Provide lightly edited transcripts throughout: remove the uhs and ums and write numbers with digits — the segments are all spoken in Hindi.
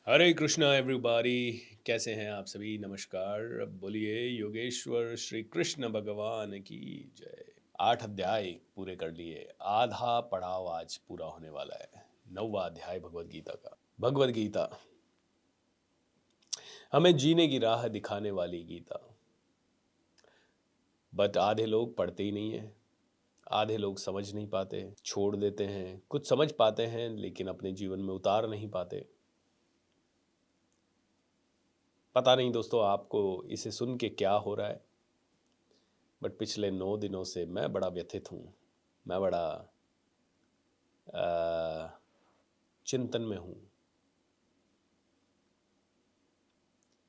हरे कृष्णा एवरीबॉडी। कैसे हैं आप सभी? नमस्कार। बोलिए योगेश्वर श्री कृष्ण भगवान की जय। 8 अध्याय पूरे कर लिए, आधा पड़ाव आज पूरा होने वाला है। 9वां अध्याय भगवत गीता का। भगवत गीता हमें जीने की राह दिखाने वाली गीता। बट आधे लोग पढ़ते ही नहीं है, आधे लोग समझ नहीं पाते, छोड़ देते हैं। कुछ समझ पाते हैं लेकिन अपने जीवन में उतार नहीं पाते। पता नहीं दोस्तों आपको इसे सुन के क्या हो रहा है, बट पिछले 9 दिनों से मैं बड़ा व्यथित हूँ। मैं बड़ा अ, चिंतन में हूँ।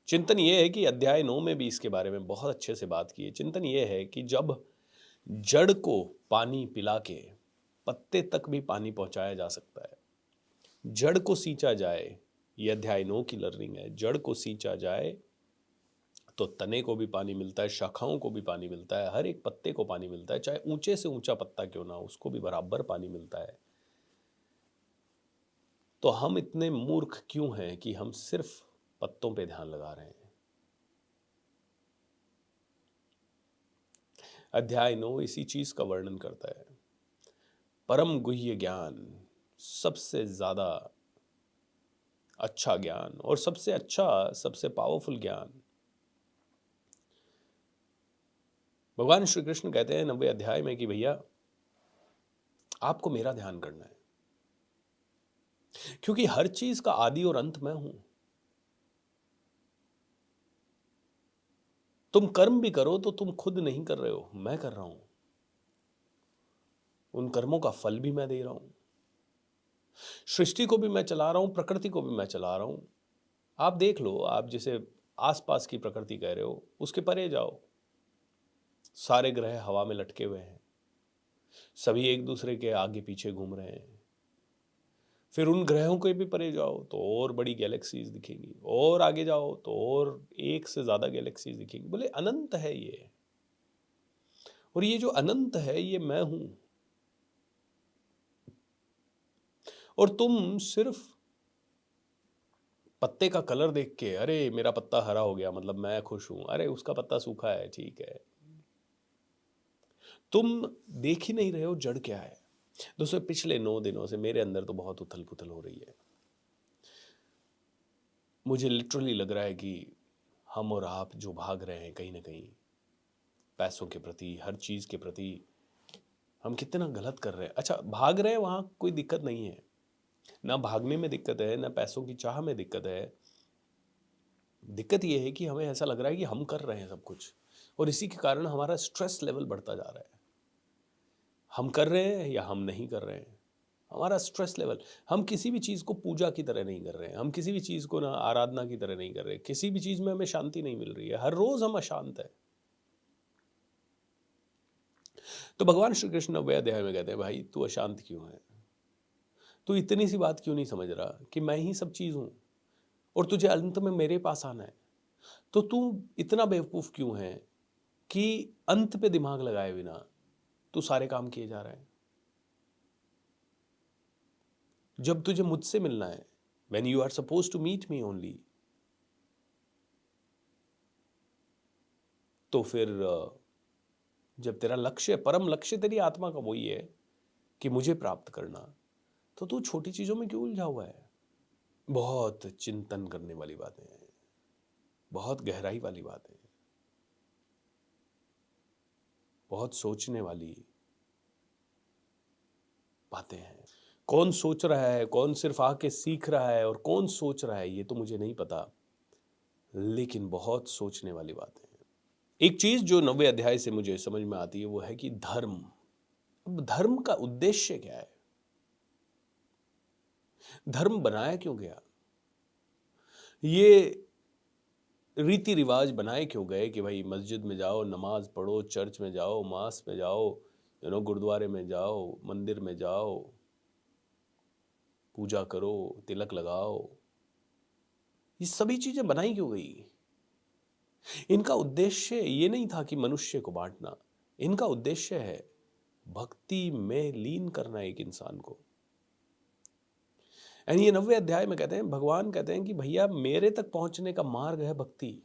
चिंतन ये है कि अध्याय 9 में भी इसके बारे में बहुत अच्छे से बात की है। चिंतन ये है कि जब जड़ को पानी पिला के पत्ते तक भी पानी पहुंचाया जा सकता है, जड़ को सींचा जाए, ये अध्याय 9 की लर्निंग है। जड़ को सींचा जाए तो तने को भी पानी मिलता है, शाखाओं को भी पानी मिलता है, हर एक पत्ते को पानी मिलता है, चाहे ऊंचे से ऊंचा पत्ता क्यों ना, उसको भी बराबर पानी मिलता है। तो हम इतने मूर्ख क्यों हैं कि हम सिर्फ पत्तों पे ध्यान लगा रहे हैं। अध्याय 9 इसी चीज का वर्णन करता है। परम गुह्य ज्ञान, सबसे ज्यादा अच्छा ज्ञान और सबसे अच्छा, सबसे पावरफुल ज्ञान। भगवान श्री कृष्ण कहते हैं 90 अध्याय में कि भैया आपको मेरा ध्यान करना है, क्योंकि हर चीज का आदि और अंत मैं हूं। तुम कर्म भी करो तो तुम खुद नहीं कर रहे हो, मैं कर रहा हूं। उन कर्मों का फल भी मैं दे रहा हूं। सृष्टि को भी मैं चला रहा हूं, प्रकृति को भी मैं चला रहा हूं। आप देख लो, आप जिसे आसपास की प्रकृति कह रहे हो उसके परे जाओ। सारे ग्रह हवा में लटके हुए हैं, सभी एक दूसरे के आगे पीछे घूम रहे हैं। फिर उन ग्रहों के भी परे जाओ तो और बड़ी गैलेक्सीज दिखेंगी, और आगे जाओ तो और एक से ज्यादा गैलेक्सीज दिखेंगी। बोले अनंत है ये, और ये जो अनंत है ये मैं हूं। और तुम सिर्फ पत्ते का कलर देख के, अरे मेरा पत्ता हरा हो गया मतलब मैं खुश हूं, अरे उसका पत्ता सूखा है ठीक है, तुम देख ही नहीं रहे हो जड़ क्या है। दोस्तों पिछले 9 दिनों से मेरे अंदर तो बहुत उथल पुथल हो रही है। मुझे लिटरली लग रहा है कि हम और आप जो भाग रहे हैं कहीं ना कहीं पैसों के प्रति, हर चीज के प्रति, हम कितना गलत कर रहे हैं। अच्छा भाग रहे हैं वहां कोई दिक्कत नहीं है, ना भागने में दिक्कत है, ना पैसों की चाह में दिक्कत है। दिक्कत यह है कि हमें ऐसा लग रहा है कि हम कर रहे हैं सब कुछ, और इसी के कारण हमारा स्ट्रेस लेवल बढ़ता जा रहा है। हम कर रहे हैं या हम नहीं कर रहे हैं, हमारा स्ट्रेस लेवल। हम किसी भी चीज़ को पूजा की तरह नहीं कर रहे हैं, हम किसी भी चीज़ को ना आराधना की तरह नहीं कर रहे, किसी भी चीज़ में हमें शांति नहीं मिल रही है, हर रोज हम अशांत है। तो भगवान श्री कृष्ण 90 अध्याय में कहते हैं भाई तू अशांत क्यों है, तू इतनी सी बात क्यों नहीं समझ रहा कि मैं ही सब चीज़ हूँ और तुझे अंत में मेरे पास आना है। तो तू इतना बेवकूफ़ क्यों है कि अंत पे दिमाग लगाए बिना तू सारे काम किए जा रहा है। जब तुझे मुझसे मिलना है, when you are supposed to meet me only, तो फिर जब तेरा लक्ष्य, परम लक्ष्य तेरी आत्मा का वही है कि मुझे प्राप्त करना, तो तू छोटी चीजों में क्यों उलझा हुआ है। बहुत चिंतन करने वाली बातें हैं, बहुत गहराई वाली बातें हैं, बहुत सोचने वाली बातें हैं। कौन सोच रहा है, कौन सिर्फ आके सीख रहा है और कौन सोच रहा है ये तो मुझे नहीं पता, लेकिन बहुत सोचने वाली बातें हैं। एक चीज जो 90 अध्याय से मुझे समझ में आती है वो है कि धर्म, अब धर्म का उद्देश्य क्या है, धर्म बनाया क्यों गया, ये रीति रिवाज बनाए क्यों गए कि भाई मस्जिद में जाओ, नमाज पढ़ो, चर्च में जाओ, मास में जाओ, गुरुद्वारे में जाओ, मंदिर में जाओ, पूजा करो, तिलक लगाओ। ये सभी चीजें बनाई क्यों गई। इनका उद्देश्य ये नहीं था कि मनुष्य को बांटना, इनका उद्देश्य है भक्ति में लीन करना एक इंसान को। एंड ये 90वें अध्याय में कहते हैं, भगवान कहते हैं कि भैया मेरे तक पहुंचने का मार्ग है भक्ति,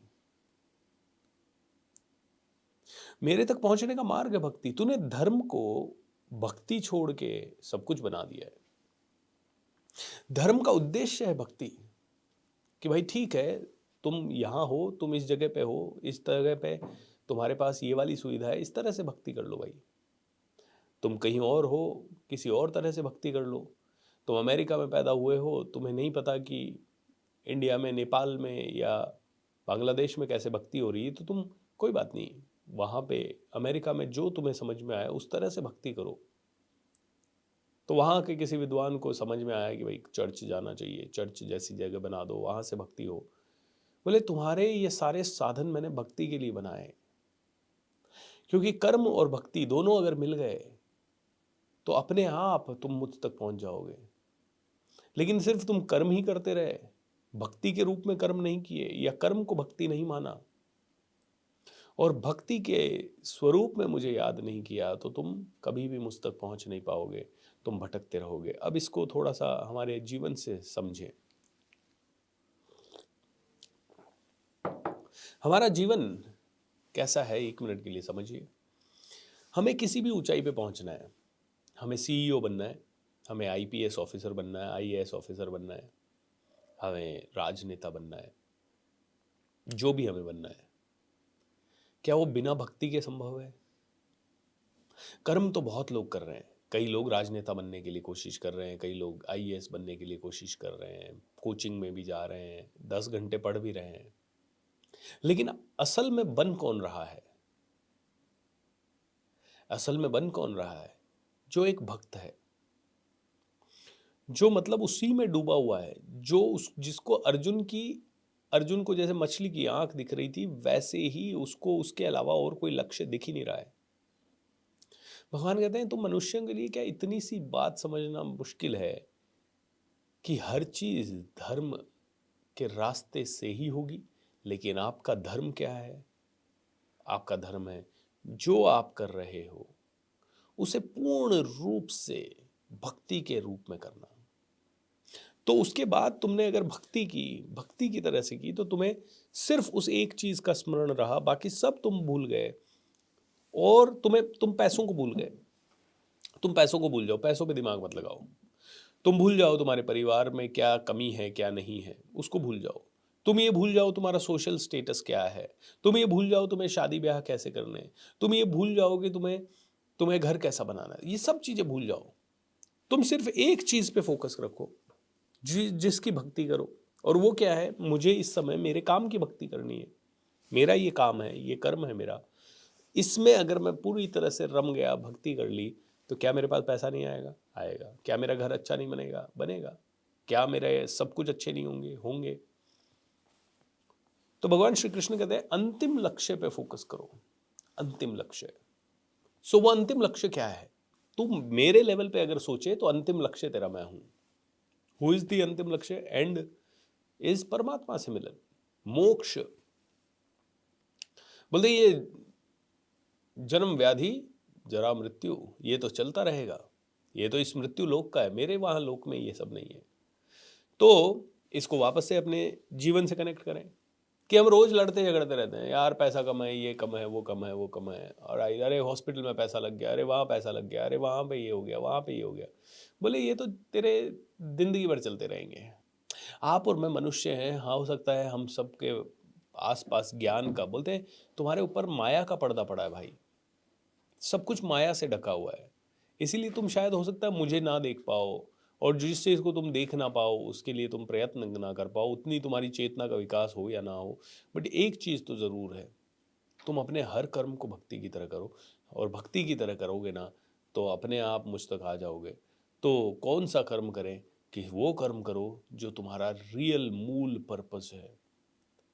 मेरे तक पहुंचने का मार्ग है भक्ति। तूने धर्म को भक्ति छोड़ के सब कुछ बना दिया है। धर्म का उद्देश्य है भक्ति, कि भाई ठीक है तुम यहाँ हो, तुम इस जगह पे हो, इस जगह पे तुम्हारे पास ये वाली सुविधा है, इस तरह से भक्ति कर लो भाई। तुम कहीं और हो, किसी और तरह से भक्ति कर लो। तुम अमेरिका में पैदा हुए हो, तुम्हें नहीं पता कि इंडिया में, नेपाल में या बांग्लादेश में कैसे भक्ति हो रही है, तो तुम कोई बात नहीं, वहाँ पे अमेरिका में जो तुम्हें समझ में आया उस तरह से भक्ति करो। तो वहाँ के किसी विद्वान को समझ में आया कि भाई चर्च जाना चाहिए, चर्च जैसी जगह बना दो, वहाँ से भक्ति हो। बोले तुम्हारे ये सारे साधन मैंने भक्ति के लिए बनाए, क्योंकि कर्म और भक्ति दोनों अगर मिल गए तो अपने आप तुम मुझ तक पहुंच जाओगे। लेकिन सिर्फ तुम कर्म ही करते रहे, भक्ति के रूप में कर्म नहीं किए, या कर्म को भक्ति नहीं माना और भक्ति के स्वरूप में मुझे याद नहीं किया, तो तुम कभी भी मुझ तक पहुंच नहीं पाओगे, तुम भटकते रहोगे। अब इसको थोड़ा सा हमारे जीवन से समझें। हमारा जीवन कैसा है, 1 मिनट के लिए समझिए। हमें किसी भी ऊंचाई पे पहुंचना है, हमें सीईओ बनना है, हमें आईपीएस ऑफिसर बनना है, आईएएस ऑफिसर बनना है, हमें राजनेता बनना है, जो भी हमें बनना है, क्या वो बिना भक्ति के संभव है? कर्म तो बहुत लोग कर रहे हैं, कई लोग राजनेता बनने के लिए कोशिश कर रहे हैं, कई लोग आईएएस बनने के लिए कोशिश कर रहे हैं, कोचिंग में भी जा रहे हैं, 10 घंटे पढ़ भी रहे हैं। लेकिन असल में बन कौन रहा है? असल में बन कौन रहा है? जो एक भक्त है, जो मतलब उसी में डूबा हुआ है, जो जिसको अर्जुन को जैसे मछली की आंख दिख रही थी, वैसे ही उसको उसके अलावा और कोई लक्ष्य दिख ही नहीं रहा है। भगवान कहते हैं तुम मनुष्यों के लिए क्या इतनी सी बात समझना मुश्किल है कि हर चीज धर्म के रास्ते से ही होगी। लेकिन आपका धर्म क्या है? आपका धर्म है जो आप कर रहे हो उसे पूर्ण रूप से भक्ति के रूप में करना। तो उसके बाद तुमने अगर भक्ति की तरह से की, तो तुम्हें सिर्फ उस एक चीज का स्मरण रहा, बाकी सब तुम भूल गए। और तुम पैसों को भूल गए। तुम पैसों को भूल जाओ, पैसों पे दिमाग मत लगाओ। तुम भूल जाओ तुम्हारे परिवार में क्या कमी है क्या नहीं है, उसको भूल जाओ। तुम ये भूल जाओ तुम्हारा सोशल स्टेटस क्या है। तुम ये भूल जाओ तुम्हें शादी ब्याह कैसे करने। तुम ये भूल जाओ कि तुम्हें घर कैसा बनाना है। ये सब चीजें भूल जाओ। तुम सिर्फ एक चीज पे फोकस रखो, जिसकी भक्ति करो। और वो क्या है? मुझे इस समय मेरे काम की भक्ति करनी है। मेरा ये काम है, ये कर्म है मेरा। इसमें अगर मैं पूरी तरह से रम गया, भक्ति कर ली, तो क्या मेरे पास पैसा नहीं आएगा? आएगा। क्या मेरा घर अच्छा नहीं बनेगा? बनेगा। क्या मेरे सब कुछ अच्छे नहीं होंगे? होंगे। तो भगवान श्री कृष्ण कहते हैं अंतिम लक्ष्य पे फोकस करो। अंतिम लक्ष्य। सो वो अंतिम लक्ष्य क्या है? तुम मेरे लेवल पे अगर सोचे तो अंतिम लक्ष्य तेरा मैं हूं। हु इज द अंतिम लक्ष्य? एंड इज परमात्मा से मिलन, मोक्ष। बोलते ये जन्म व्याधि जरा मृत्यु ये तो चलता रहेगा, ये तो इस मृत्यु लोक का है, मेरे वहां लोक में ये सब नहीं है। तो इसको वापस से अपने जीवन से कनेक्ट करें कि हम रोज लड़ते झगड़ते रहते हैं, यार पैसा कम है, ये कम है, वो कम है, वो कम है, और अरे हॉस्पिटल में पैसा लग गया, अरे वहाँ पैसा लग गया, अरे वहाँ पे ये हो गया, वहाँ पे ये हो गया। बोले ये तो तेरे जिंदगी भर चलते रहेंगे। आप और मैं मनुष्य हैं। हाँ, हो सकता है हम सबके आसपास ज्ञान का, बोलते हैं तुम्हारे ऊपर माया का पर्दा पड़ा है भाई, सब कुछ माया से ढका हुआ है। इसीलिए तुम शायद हो सकता है मुझे ना देख पाओ, और जिस चीज़ को तुम देख ना पाओ उसके लिए तुम प्रयत्न ना कर पाओ, उतनी तुम्हारी चेतना का विकास हो या ना हो। बट एक चीज़ तो ज़रूर है, तुम अपने हर कर्म को भक्ति की तरह करो, और भक्ति की तरह करोगे ना तो अपने आप मुझ तक आ जाओगे। तो कौन सा कर्म करें? कि वो कर्म करो जो तुम्हारा रियल मूल पर्पस है,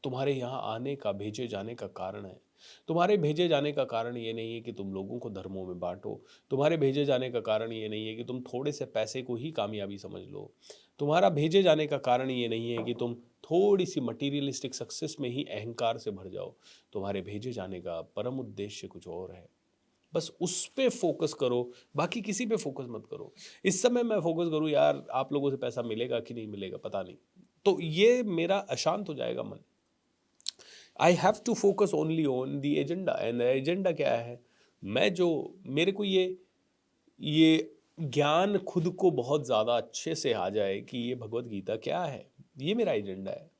तुम्हारे यहाँ आने का, भेजे जाने का कारण है। तुम्हारे भेजे जाने का कारण ये नहीं है कि तुम लोगों को धर्मों में बांटो। तुम्हारे भेजे जाने का कारण ये नहीं है कि तुम थोड़े से पैसे को ही कामयाबी समझ लो। तुम्हारा भेजे जाने का कारण ये नहीं है कि तुम थोड़ी सी मटीरियलिस्टिक सक्सेस में ही अहंकार से भर जाओ। तुम्हारे भेजे जाने का परम उद्देश्य कुछ और है। बस उस पे फोकस करो, बाकी किसी पे फोकस मत करो। इस समय मैं फोकस करूँ यार आप लोगों से पैसा मिलेगा कि नहीं मिलेगा पता नहीं, तो ये मेरा अशांत हो जाएगा मन। I have to focus only on the agenda, and agenda क्या है, मैं जो मेरे को ये ज्ञान खुद को बहुत ज़्यादा अच्छे से आ जाए कि ये भगवत गीता क्या है, ये मेरा एजेंडा है।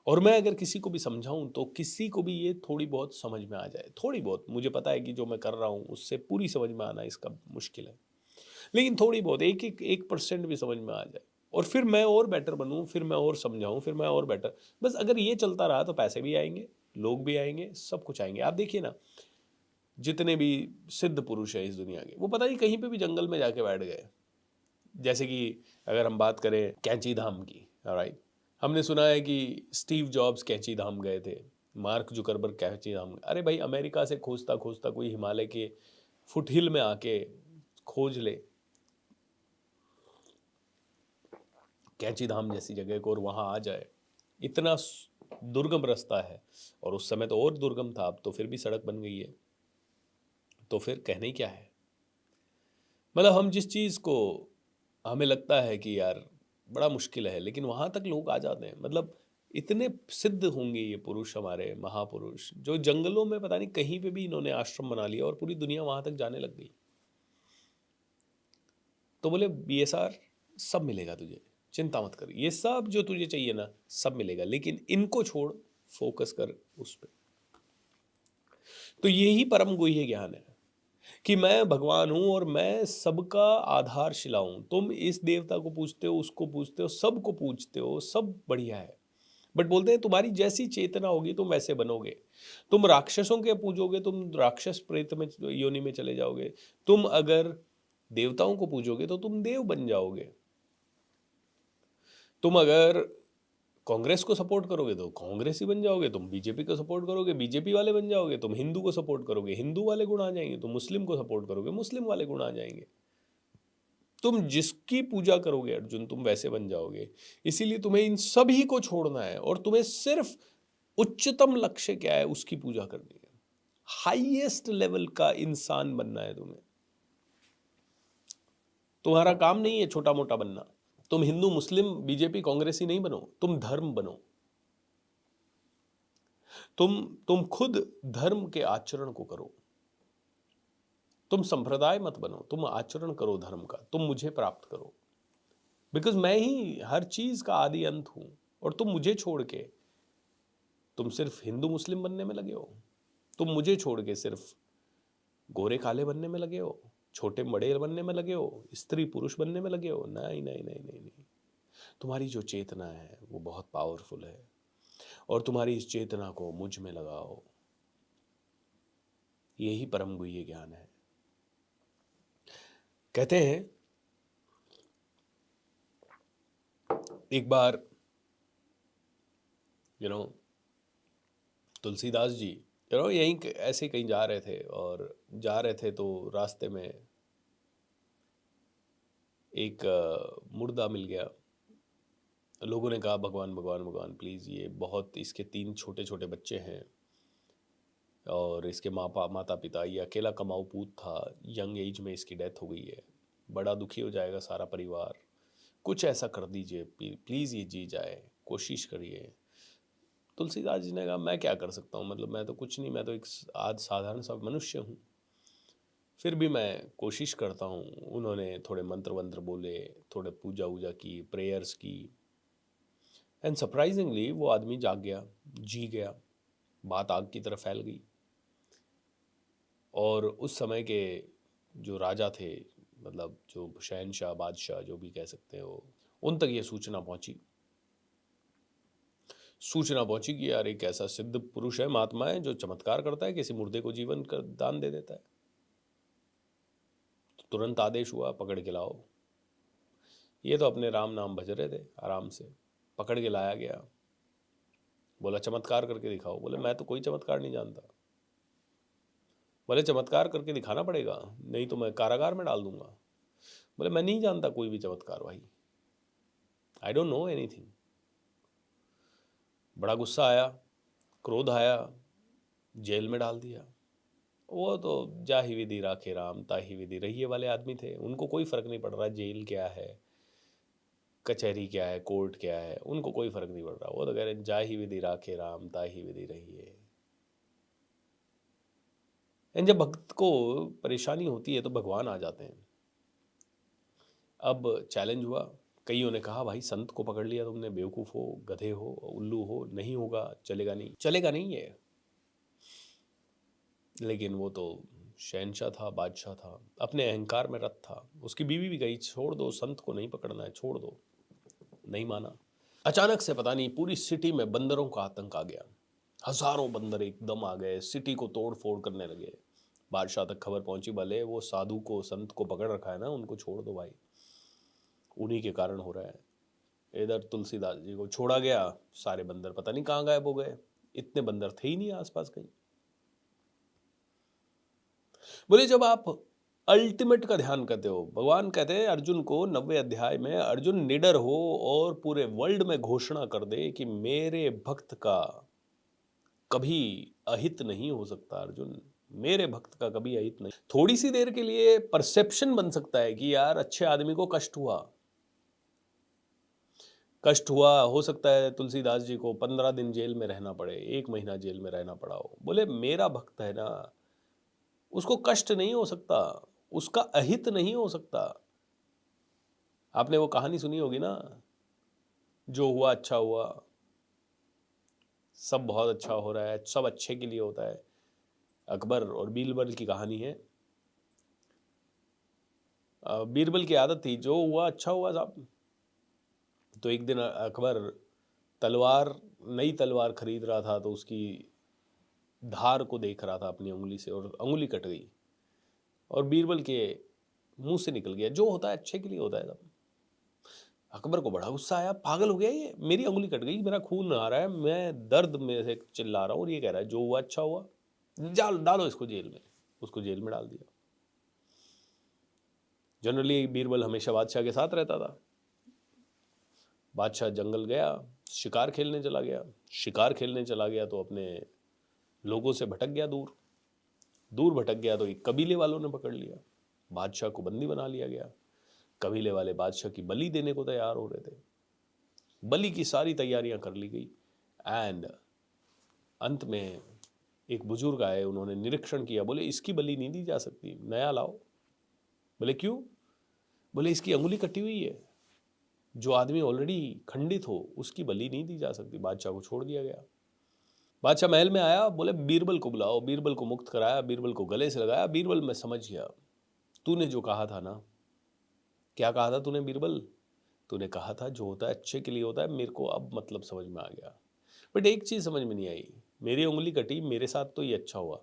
और मैं अगर किसी को भी समझाऊं तो किसी को भी ये थोड़ी बहुत समझ में आ जाए, थोड़ी बहुत, मुझे पता है कि जो मैं कर रहा हूँ उससे पूरी समझ में आना इसका मुश्किल है, लेकिन थोड़ी बहुत 1% भी समझ में आ जाए, और फिर मैं और बेटर बनूं, फिर मैं और समझाऊं, फिर मैं और बेटर। बस अगर ये चलता रहा तो पैसे भी आएंगे, लोग भी आएंगे, सब कुछ आएंगे। आप देखिए ना, जितने भी सिद्ध पुरुष है इस दुनिया के, वो पता नहीं कहीं पे भी जंगल में जाके बैठ गए। जैसे कि अगर हम बात करें कैंची धाम की, राइट, हमने सुना है कि स्टीव जॉब्स कैंची धाम गए थे, मार्क जुकरबर्ग कैंची धाम गए। अरे भाई, अमेरिका से खोजता खोजता कोई हिमालय के फुटहिल में आके खोज ले कैंची धाम जैसी जगह को और वहाँ आ जाए, इतना दुर्गम रास्ता है। और उस समय तो और दुर्गम था, अब तो फिर भी सड़क बन गई है, तो फिर कहने ही क्या है। मतलब हम जिस चीज़ को हमें लगता है कि यार बड़ा मुश्किल है, लेकिन वहाँ तक लोग आ जाते हैं। मतलब इतने सिद्ध होंगे ये पुरुष, हमारे महापुरुष, जो जंगलों में पता नहीं कहीं पे भी इन्होंने आश्रम बना लिया और पूरी दुनिया वहाँ तक जाने लग गई। तो बोले BSR सब मिलेगा तुझे, चिंता मत कर, ये सब जो तुझे चाहिए ना सब मिलेगा, लेकिन इनको छोड़, फोकस कर उस पर। तो यही परम गुह्य ज्ञान है कि मैं भगवान हूं और मैं सबका आधारशिला हूं। तुम इस देवता को पूछते हो, उसको पूछते हो, सबको पूछते हो, सब बढ़िया है, बट बोलते हैं तुम्हारी जैसी चेतना होगी तुम वैसे बनोगे। तुम राक्षसों के पूजोगे, तुम राक्षस प्रेत में योनि में चले जाओगे। तुम अगर देवताओं को पूजोगे तो तुम देव बन जाओगे। तुम अगर कांग्रेस को सपोर्ट करोगे तो कांग्रेस ही बन जाओगे। तुम बीजेपी को सपोर्ट करोगे, बीजेपी वाले बन जाओगे। तुम हिंदू को सपोर्ट करोगे, हिंदू वाले गुण आ जाएंगे। तुम मुस्लिम को सपोर्ट करोगे, मुस्लिम वाले गुण आ जाएंगे। तुम जिसकी पूजा करोगे अर्जुन, तुम वैसे बन जाओगे। इसीलिए तुम्हें इन सभी को छोड़ना है और तुम्हें सिर्फ उच्चतम लक्ष्य क्या है उसकी पूजा करनी है। हाईएस्ट लेवल का इंसान बनना है तुम्हें। तुम्हारा काम नहीं है छोटा मोटा बनना। तुम हिंदू मुस्लिम बीजेपी कांग्रेसी नहीं बनो, तुम धर्म बनो। तुम खुद धर्म के आचरण को करो। तुम संप्रदाय मत बनो, तुम आचरण करो धर्म का, तुम मुझे प्राप्त करो। बिकॉज मैं ही हर चीज का आदि अंत हूं, और तुम मुझे छोड़ के तुम सिर्फ हिंदू मुस्लिम बनने में लगे हो। तुम मुझे छोड़ के सिर्फ गोरे काले बनने में लगे हो, छोटे बड़े बनने में लगे हो, स्त्री पुरुष बनने में लगे हो। नहीं नहीं नहीं नहीं नहीं, तुम्हारी जो चेतना है वो बहुत पावरफुल है, और तुम्हारी इस चेतना को मुझ में लगाओ। यही परम गुह्य ज्ञान है। कहते हैं एक बार यू नो तुलसीदास जी यहीं ऐसे कहीं जा रहे थे, और जा रहे थे तो रास्ते में एक मुर्दा मिल गया। लोगों ने कहा भगवान भगवान भगवान प्लीज़, ये बहुत, इसके 3 छोटे छोटे बच्चे हैं, और इसके माता पिता, ये अकेला कमाऊ पूत था, यंग एज में इसकी डेथ हो गई है, बड़ा दुखी हो जाएगा सारा परिवार, कुछ ऐसा कर दीजिए प्लीज़, ये जी जाए, कोशिश करिए। तुलसीदास जी ने कहा मैं क्या कर सकता हूँ, मतलब मैं तो कुछ नहीं, मैं तो एक आज साधारण सा मनुष्य हूँ, फिर भी मैं कोशिश करता हूँ। उन्होंने थोड़े मंत्र वंत्र बोले, थोड़े पूजा वूजा की, प्रेयर्स की, एंड सरप्राइजिंगली वो आदमी जाग गया, जी गया। बात आग की तरफ फैल गई, और उस समय के जो राजा थे, मतलब जो शहनशाह बादशाह जो भी कह सकते हो, उन तक ये सूचना पहुंची कि यार एक ऐसा सिद्ध पुरुष है, महात्मा है, जो चमत्कार करता है, किसी मुर्दे को जीवन कर दान दे देता है। तो तुरंत आदेश हुआ पकड़ के लाओ। ये तो अपने राम नाम भज रहे थे आराम से, पकड़ के लाया गया। बोला चमत्कार करके दिखाओ। बोले मैं तो कोई चमत्कार नहीं जानता। बोले चमत्कार करके दिखाना पड़ेगा, नहीं तो मैं कारागार में डाल दूंगा। बोले मैं नहीं जानता कोई भी चमत्कार भाई, आई डोंट नो एनीथिंग। बड़ा गुस्सा आया, क्रोध आया, जेल में डाल दिया। वो तो जा ही विधि राखे राम ताहि विधि रहिए वाले आदमी थे। उनको कोई फर्क नहीं पड़ रहा जेल क्या है, कचहरी क्या है, कोर्ट क्या है, उनको कोई फर्क नहीं पड़ रहा। वो तो कह रहे हैं जा ही विधि राखे राम ताहि विधि रहिए। एंड जब भक्त को परेशानी होती है तो भगवान आ जाते हैं। अब चैलेंज हुआ, कईयों ने कहा भाई संत को पकड़ लिया तुमने, बेवकूफ़ हो, गधे हो, उल्लू हो, नहीं होगा, चलेगा नहीं, चलेगा नहीं ये। लेकिन वो तो शहंशाह था, बादशाह था, अपने अहंकार में रत था। उसकी बीवी भी गई, छोड़ दो, संत को नहीं पकड़ना है, छोड़ दो, नहीं माना। अचानक से पता नहीं पूरी सिटी में बंदरों का आतंक आ गया। हजारों बंदर एकदम आ गए, सिटी को तोड़ फोड़ करने लगे। बादशाह तक खबर पहुंची, भले वो साधु को, संत को पकड़ रखा है ना, उनको छोड़ दो भाई, उन्हीं के कारण हो रहा है। इधर तुलसीदास जी को छोड़ा गया, सारे बंदर पता नहीं कहाँ गायब हो गए, इतने बंदर थे ही नहीं आसपास कहीं। बोले जब आप अल्टीमेट का ध्यान करते हो, भगवान कहते हैं अर्जुन को 90 अध्याय में, अर्जुन निडर हो और पूरे वर्ल्ड में घोषणा कर दे कि मेरे भक्त का कभी अहित नहीं हो सकता। अर्जुन, मेरे भक्त का कभी अहित नहीं। थोड़ी सी देर के लिए परसेप्शन बन सकता है कि यार अच्छे आदमी को कष्ट हुआ, कष्ट हुआ, हो सकता है तुलसीदास जी को 15 दिन जेल में रहना पड़े, 1 महीना जेल में रहना पड़ा हो। बोले मेरा भक्त है ना, उसको कष्ट नहीं हो सकता, उसका अहित नहीं हो सकता। आपने वो कहानी सुनी होगी ना, जो हुआ अच्छा हुआ, सब बहुत अच्छा हो रहा है, सब अच्छे के लिए होता है। अकबर और बीरबल की कहानी है। बीरबल की आदत थी, जो हुआ अच्छा हुआ साहब। तो एक दिन अकबर तलवार, नई तलवार खरीद रहा था, तो उसकी धार को देख रहा था अपनी उंगली से, और उंगली कट गई और बीरबल के मुंह से निकल गया। जो होता है अच्छे के लिए होता है सब। अकबर को बड़ा गुस्सा आया, पागल हो गया ये, मेरी उंगली कट गई, मेरा खून आ रहा है, मैं दर्द में से चिल्ला रहा हूँ और ये कह रहा है जो हुआ अच्छा हुआ, जाल डालो इसको जेल में। उसको जेल में डाल दिया। जनरली बीरबल हमेशा बादशाह के साथ रहता था। बादशाह जंगल गया, शिकार खेलने चला गया। शिकार खेलने चला गया तो अपने लोगों से भटक गया, दूर दूर भटक गया तो एक कबीले वालों ने पकड़ लिया, बादशाह को बंदी बना लिया गया। कबीले वाले बादशाह की बलि देने को तैयार हो रहे थे। बलि की सारी तैयारियां कर ली गई एंड अंत में एक बुजुर्ग आए, उन्होंने निरीक्षण किया, बोले इसकी बलि नहीं दी जा सकती, नया लाओ। बोले क्यों? बोले इसकी अंगुली कटी हुई है, जो आदमी ऑलरेडी खंडित हो उसकी बलि नहीं दी जा सकती। बादशाह को छोड़ दिया गया। बादशाह महल में आया, बोले बीरबल को बुलाओ। बीरबल को मुक्त कराया, बीरबल को गले से लगाया। बीरबल, मैं समझ गया, तूने जो कहा था ना। क्या कहा था तूने बीरबल? तूने कहा था जो होता है अच्छे के लिए होता है, मेरे को अब मतलब समझ में आ गया। बट एक चीज़ समझ में नहीं आई, मेरी उंगली कटी, मेरे साथ तो ये अच्छा हुआ,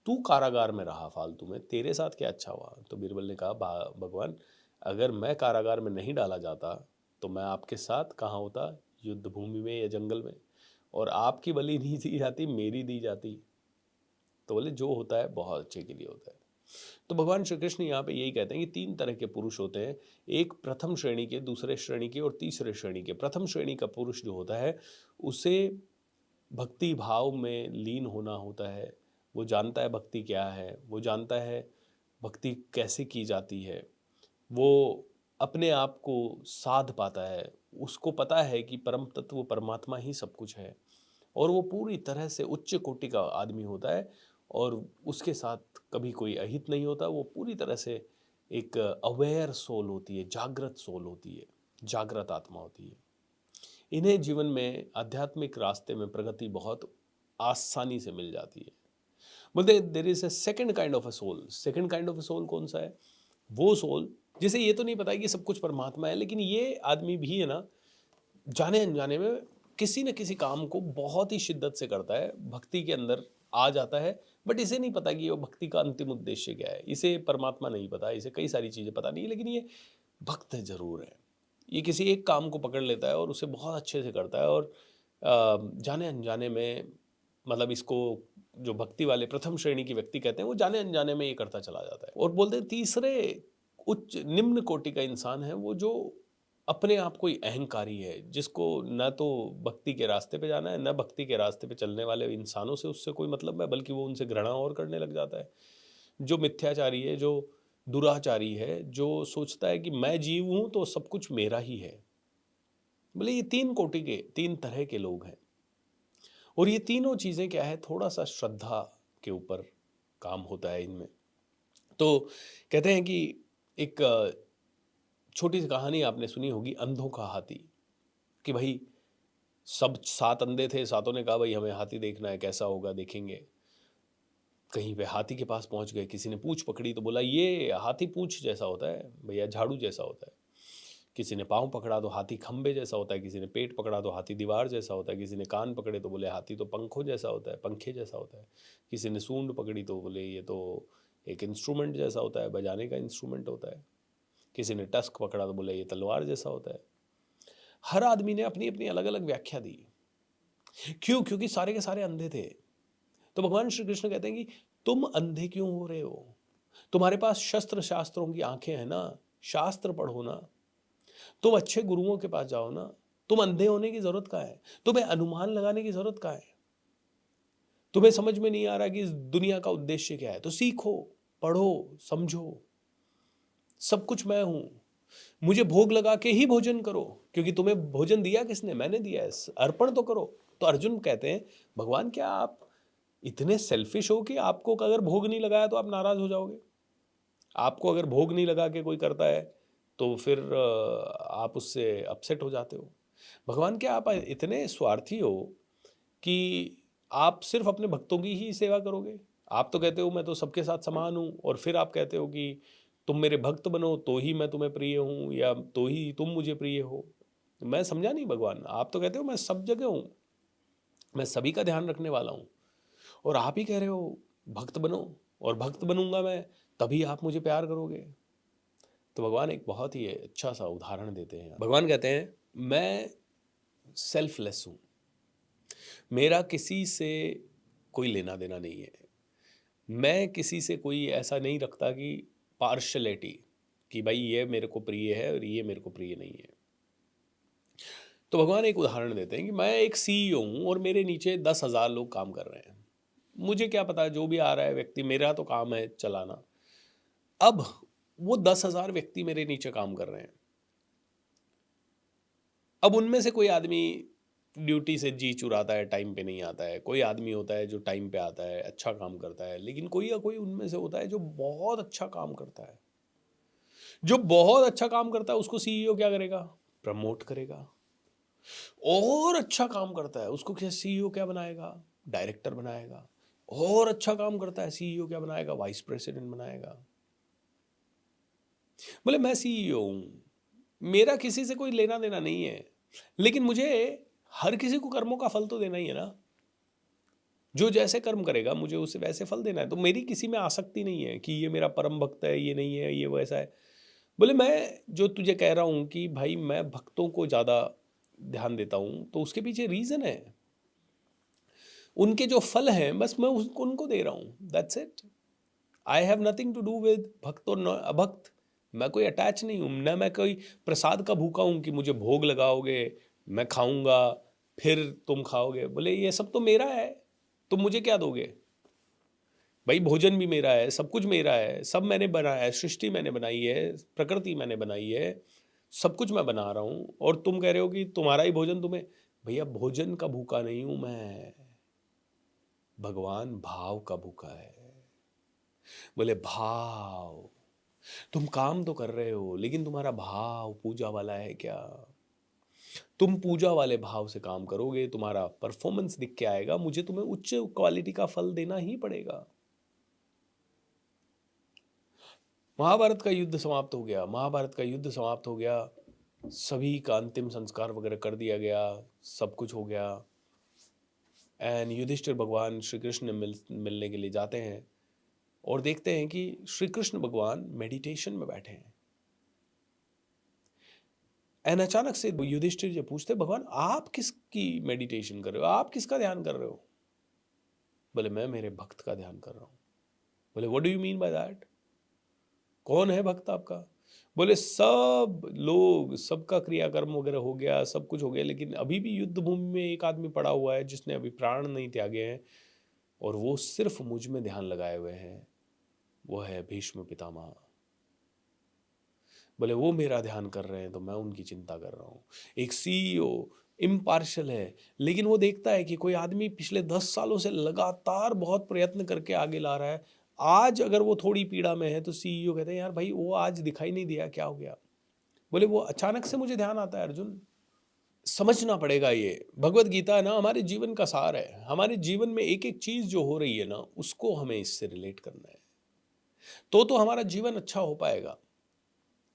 तू कारागार में रहा फालतू में, तेरे साथ क्या अच्छा हुआ? तो बीरबल ने कहा भगवान, अगर मैं कारागार में नहीं डाला जाता तो मैं आपके साथ कहाँ होता, युद्ध भूमि में या जंगल में, और आपकी बलि नहीं दी जाती, मेरी दी जाती। तो बोले जो होता है बहुत अच्छे के लिए होता है। तो भगवान श्री कृष्ण यहाँ पे यही कहते हैं कि 3 तरह के पुरुष होते हैं, एक प्रथम श्रेणी के, दूसरे श्रेणी के और तीसरे श्रेणी के। प्रथम श्रेणी का पुरुष जो होता है, उसे भक्ति भाव में लीन होना होता है। वो जानता है भक्ति क्या है, वो जानता है भक्ति कैसे की जाती है, वो अपने आप को साध पाता है, उसको पता है कि परम तत्व परमात्मा ही सब कुछ है, और वो पूरी तरह से उच्च कोटि का आदमी होता है, और उसके साथ कभी कोई अहित नहीं होता। वो पूरी तरह से एक अवेयर सोल होती है, जागृत सोल होती है, जागृत आत्मा होती है। इन्हें जीवन में आध्यात्मिक रास्ते में प्रगति बहुत आसानी से मिल जाती है। बोलते there is a second kind of a soul. Second kind of a soul कौन सा है? वो सोल जिसे ये तो नहीं पता कि सब कुछ परमात्मा है, लेकिन ये आदमी भी है ना, जाने अनजाने में किसी न किसी काम को बहुत ही शिद्दत से करता है, भक्ति के अंदर आ जाता है, बट इसे नहीं पता कि वो भक्ति का अंतिम उद्देश्य क्या है। इसे परमात्मा नहीं पता, इसे कई सारी चीज़ें पता नहीं है, लेकिन ये भक्त ज़रूर है। ये किसी एक काम को पकड़ लेता है और उसे बहुत अच्छे से करता है, और जाने अनजाने में, मतलब इसको जो भक्ति वाले प्रथम श्रेणी के व्यक्ति कहते हैं, वो जाने अनजाने में ये करता चला जाता है। और बोलते हैं तीसरे उच्च निम्न कोटि का इंसान है वो, जो अपने आप कोई अहंकारी है, जिसको न तो भक्ति के रास्ते पे जाना है, न भक्ति के रास्ते पे चलने वाले इंसानों से उससे कोई मतलब है, बल्कि वो उनसे घृणा और करने लग जाता है। जो मिथ्याचारी है, जो दुराचारी है, जो सोचता है कि मैं जीव हूं तो सब कुछ मेरा ही है। बोले ये तीन कोटि के, तीन तरह के लोग हैं। और ये तीनों चीजें क्या है, थोड़ा सा श्रद्धा के ऊपर काम होता है इनमें। तो कहते हैं कि एक छोटी सी कहानी आपने सुनी होगी, अंधों का हाथी। कि भाई सब सात अंधे थे, सातों ने कहा भाई हमें हाथी देखना है, कैसा होगा देखेंगे। कहीं पे हाथी के पास पहुंच गए, किसी ने पूंछ पकड़ी तो बोला ये हाथी पूंछ जैसा होता है भैया, झाड़ू जैसा होता है। किसी ने पाँव पकड़ा तो हाथी खंबे जैसा होता है, किसी ने पेट पकड़ा तो हाथी दीवार जैसा होता है, किसी ने कान पकड़े तो बोले हाथी तो पंखों जैसा होता है, पंखे जैसा होता है। किसी ने सूंड पकड़ी तो बोले ये तो एक इंस्ट्रूमेंट जैसा होता है, बजाने का इंस्ट्रूमेंट होता है। किसी ने टस्क पकड़ा तो बोले ये तलवार जैसा होता है। हर आदमी ने अपनी अपनी अलग अलग व्याख्या दी। क्यों? क्योंकि सारे के सारे अंधे थे। तो भगवान श्री कृष्ण कहते हैं कि तुम अंधे क्यों हो रहे हो? तुम्हारे पास शस्त्र शास्त्रों की आंखें हैं ना, शास्त्र पढ़ो ना, तुम अच्छे गुरुओं के पास जाओ ना। तुम अंधे होने की जरूरत क्या है? तुम्हें अनुमान लगाने की जरूरत क्या है? तुम्हें समझ में नहीं आ रहा कि इस दुनिया का उद्देश्य क्या है, तो सीखो, पढ़ो, समझो। सब कुछ मैं हूं, मुझे भोग लगा के ही भोजन करो, क्योंकि तुम्हें भोजन दिया किसने? मैंने दिया है, अर्पण तो करो। तो अर्जुन कहते हैं भगवान क्या आप इतने सेल्फिश हो कि आपको अगर भोग नहीं लगाया तो आप नाराज हो जाओगे? आपको अगर भोग नहीं लगा के कोई करता है तो फिर आप उससे अपसेट हो जाते हो? भगवान क्या आप इतने स्वार्थी हो कि आप सिर्फ अपने भक्तों की ही सेवा करोगे? आप तो कहते हो मैं तो सबके साथ समान हूं, और फिर आप कहते हो कि तुम मेरे भक्त बनो तो ही मैं तुम्हें प्रिय हूं, या तो ही तुम मुझे प्रिय हो। मैं समझा नहीं भगवान, आप तो कहते हो मैं सब जगह हूं, मैं सभी का ध्यान रखने वाला हूं, और आप ही कह रहे हो भक्त बनो, और भक्त बनूंगा मैं तभी आप मुझे प्यार करोगे। तो भगवान एक बहुत ही अच्छा सा उदाहरण देते हैं। भगवान कहते हैं मैं सेल्फलेस हूं, मेरा किसी से कोई लेना देना नहीं है। मैं किसी से कोई ऐसा नहीं रखता कि पार्शलिटी, कि भाई ये मेरे को प्रिय है और ये मेरे को प्रिय नहीं है। तो भगवान एक उदाहरण देते हैं कि मैं एक सीईओ हूं और मेरे नीचे 10,000 लोग काम कर रहे हैं। मुझे क्या पता जो भी आ रहा है व्यक्ति, मेरा तो काम है चलाना। अब वो 10,000 व्यक्ति मेरे नीचे काम कर रहे हैं। अब उनमें से कोई आदमी ड्यूटी से जी चुराता है, टाइम पे नहीं आता है। कोई आदमी होता है जो टाइम पे आता है, अच्छा काम करता है। लेकिन कोई या कोई उनमें से होता है जो बहुत अच्छा काम करता है। जो बहुत अच्छा काम करता है उसको सीईओ क्या करेगा? प्रमोट करेगा। और अच्छा काम करता है उसको क्या सीईओ क्या बनाएगा? डायरेक्टर बनाएगा। और अच्छा काम करता है सीईओ क्या बनाएगा? वाइस प्रेसिडेंट बनाएगा। बोले मैं सीईओ हूं, मेरा किसी से कोई लेना देना नहीं है, लेकिन मुझे हर किसी को कर्मों का फल तो देना ही है ना। जो जैसे कर्म करेगा मुझे उसे वैसे फल देना है। तो मेरी किसी में आसक्ति नहीं है कि ये मेरा परम भक्त है, ये नहीं है, ये वैसा है। बोले मैं जो तुझे कह रहा हूं कि भाई मैं भक्तों को ज्यादा ध्यान देता हूं, तो उसके पीछे रीजन है। उनके जो फल हैं बस मैं उसको उनको दे रहा हूं, that's it. I have nothing to do with भक्त और अभक्त। मैं कोई अटैच नहीं हूं ना, मैं कोई प्रसाद का भूखा हूं कि मुझे भोग लगाओगे, मैं खाऊंगा, फिर तुम खाओगे। बोले ये सब तो मेरा है, तुम मुझे क्या दोगे? भाई भोजन भी मेरा है, सब कुछ मेरा है, सब मैंने बनाया है, सृष्टि मैंने बनाई है, प्रकृति मैंने बनाई है, सब कुछ मैं बना रहा हूं, और तुम कह रहे हो कि तुम्हारा ही भोजन तुम्हें। भैया भोजन का भूखा नहीं हूं मैं, भगवान भाव का भूखा है। बोले भाव, तुम काम तो कर रहे हो लेकिन तुम्हारा भाव पूजा वाला है क्या? तुम पूजा वाले भाव से काम करोगे, तुम्हारा परफॉर्मेंस दिख के आएगा, मुझे तुम्हें उच्च क्वालिटी का फल देना ही पड़ेगा। महाभारत का युद्ध समाप्त हो गया, महाभारत का युद्ध समाप्त हो गया, सभी का अंतिम संस्कार वगैरह कर दिया गया, सब कुछ हो गया। एंड युधिष्ठिर भगवान श्री कृष्ण मिलने के लिए जाते हैं, और देखते हैं कि श्री कृष्ण भगवान मेडिटेशन में बैठे हैं। एंड अचानक से युधिष्ठिर जो पूछते, भगवान आप किसकी मेडिटेशन कर रहे हो, आप किसका ध्यान कर रहे हो? बोले मैं मेरे भक्त का ध्यान कर रहा हूं। बोले what do you mean by that? कौन है भक्त आपका? बोले सब लोग, सबका क्रियाकर्म वगैरह हो गया, सब कुछ हो गया, लेकिन अभी भी युद्ध भूमि में एक आदमी पड़ा हुआ है जिसने अभी प्राण नहीं त्यागे हैं, और वो सिर्फ मुझ में ध्यान लगाए हुए हैं। वो है भीष्म पितामह। बोले वो मेरा ध्यान कर रहे हैं तो मैं उनकी चिंता कर रहा हूँ। एक सीईओ इम्पार्शियल है, लेकिन वो देखता है कि कोई आदमी पिछले 10 सालों से लगातार बहुत प्रयत्न करके आगे ला रहा है। आज अगर वो थोड़ी पीड़ा में है तो सीईओ कहते हैं यार भाई वो आज दिखाई नहीं दिया, क्या हो गया? बोले वो अचानक से मुझे ध्यान आता है अर्जुन। समझना पड़ेगा, ये भगवत गीता है ना, हमारे जीवन का सार है। हमारे जीवन में एक एक चीज जो हो रही है ना, उसको हमें इससे रिलेट करना है, तो हमारा जीवन अच्छा हो पाएगा।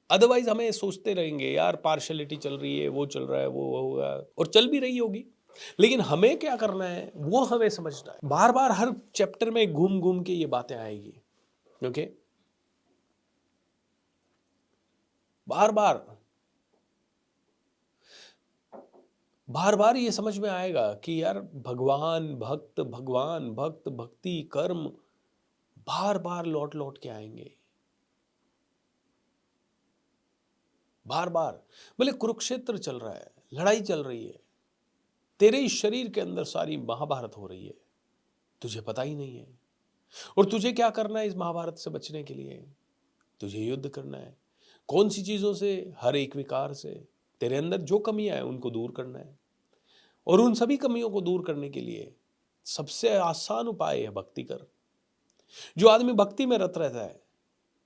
अदरवाइज हमें सोचते रहेंगे यार पार्शलिटी चल रही है, वो चल रहा है, वो होगा, और चल भी रही होगी, लेकिन हमें क्या करना है वो हमें समझना है। बार बार हर चैप्टर में घूम घूम के ये बातें आएगी। ओके, बार बार बार बार ये समझ में आएगा कि यार भगवान भक्त, भगवान भक्त, भक्ति कर्म बार बार लौट लौट के आएंगे, बार बार। बोले कुरुक्षेत्र चल रहा है, लड़ाई चल रही है, तेरे इस शरीर के अंदर सारी महाभारत हो रही है, तुझे पता ही नहीं है। और तुझे क्या करना है इस महाभारत से बचने के लिए? तुझे युद्ध करना है। कौन सी चीजों से? हर एक विकार से। तेरे अंदर जो कमियां हैं उनको दूर करना है, और उन सभी कमियों को दूर करने के लिए सबसे आसान उपाय है भक्ति कर। जो आदमी भक्ति में रत रहता है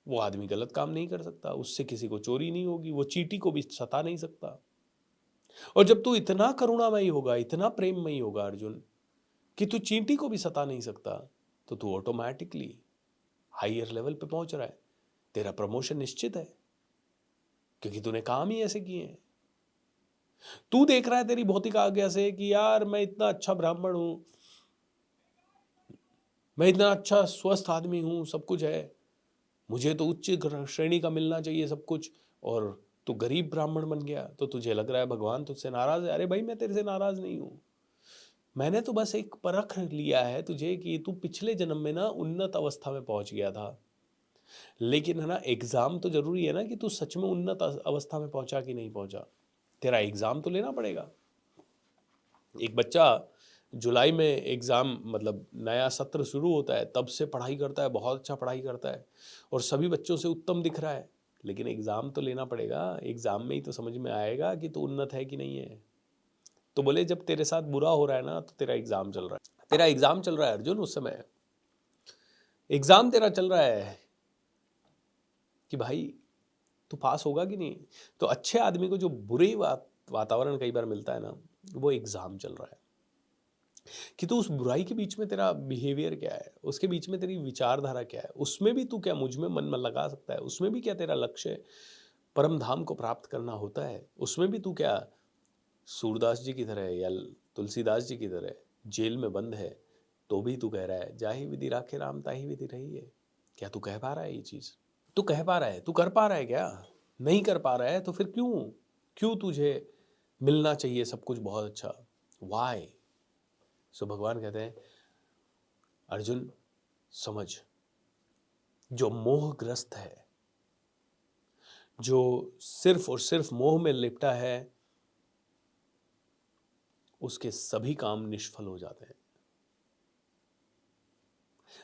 वो आदमी गलत काम नहीं कर सकता, उससे किसी को चोरी नहीं होगी, वो चींटी को भी सता नहीं सकता। और जब तू इतना करुणामयी होगा, इतना प्रेममयी होगा अर्जुन, कि तू चींटी को भी सता नहीं सकता, तो तू ऑटोमेटिकली हायर लेवल पे पहुंच रहा है। तेरा प्रमोशन निश्चित है, क्योंकि तूने काम ही ऐसे किए हैं। तू देख रहा है तेरी भौतिक आज्ञा से कि यार मैं इतना अच्छा ब्राह्मण हूं, मैं इतना अच्छा स्वस्थ आदमी हूं, सब कुछ है, मुझे तो उच्च श्रेणी का मिलना चाहिए सब कुछ, और तू गरीब ब्राह्मण बन गया, तो तुझे लग रहा है भगवान तुझसे नाराज है। अरे भाई मैं तेरे से नाराज नहीं हूं, मैंने तो बस एक परख लिया है तुझे कि तू पिछले जन्म में ना उन्नत अवस्था में पहुंच गया था, लेकिन है ना एग्जाम तो जरूरी है ना कि तू सच में उन्नत अवस्था में पहुंचा कि नहीं पहुंचा। तेरा एग्जाम तो लेना पड़ेगा। एक बच्चा जुलाई में एग्जाम, मतलब नया सत्र शुरू होता है, तब से पढ़ाई करता है, बहुत अच्छा पढ़ाई करता है, और सभी बच्चों से उत्तम दिख रहा है, लेकिन एग्जाम तो लेना पड़ेगा। एग्जाम में ही तो समझ में आएगा कि तू उन्नत है कि नहीं है। तो बोले जब तेरे साथ बुरा हो रहा है ना, तो तेरा एग्जाम चल रहा है, तेरा एग्जाम चल रहा है अर्जुन। उस समय एग्जाम तेरा चल रहा है कि भाई तू पास होगा कि नहीं। तो अच्छे आदमी को जो बुरे वातावरण कई बार मिलता है ना, वो एग्जाम चल रहा है कि तू उस बुराई के बीच में तेरा बिहेवियर क्या है, उसके बीच में तेरी विचारधारा क्या है, उसमें भी तू क्या मुझ में मन लगा सकता है, उसमें भी क्या तेरा लक्ष्य परम धाम को प्राप्त करना होता है, उसमें भी तू क्या सूरदास जी की तरह या तुलसीदास जी की तरह जेल में बंद है, तो भी तू कह रहा है जाहि विधि राखे राम ताहि विधि रही है। क्या तू कह पा रहा है ये चीज? तू कह पा रहा है? तू कर पा रहा है क्या? नहीं कर पा रहा है तो फिर क्यों? क्यों तुझे मिलना चाहिए सब कुछ बहुत अच्छा? वाई? सो भगवान कहते हैं अर्जुन समझ, जो मोहग्रस्त है, जो सिर्फ और सिर्फ मोह में लिपटा है, उसके सभी काम निष्फल हो जाते हैं,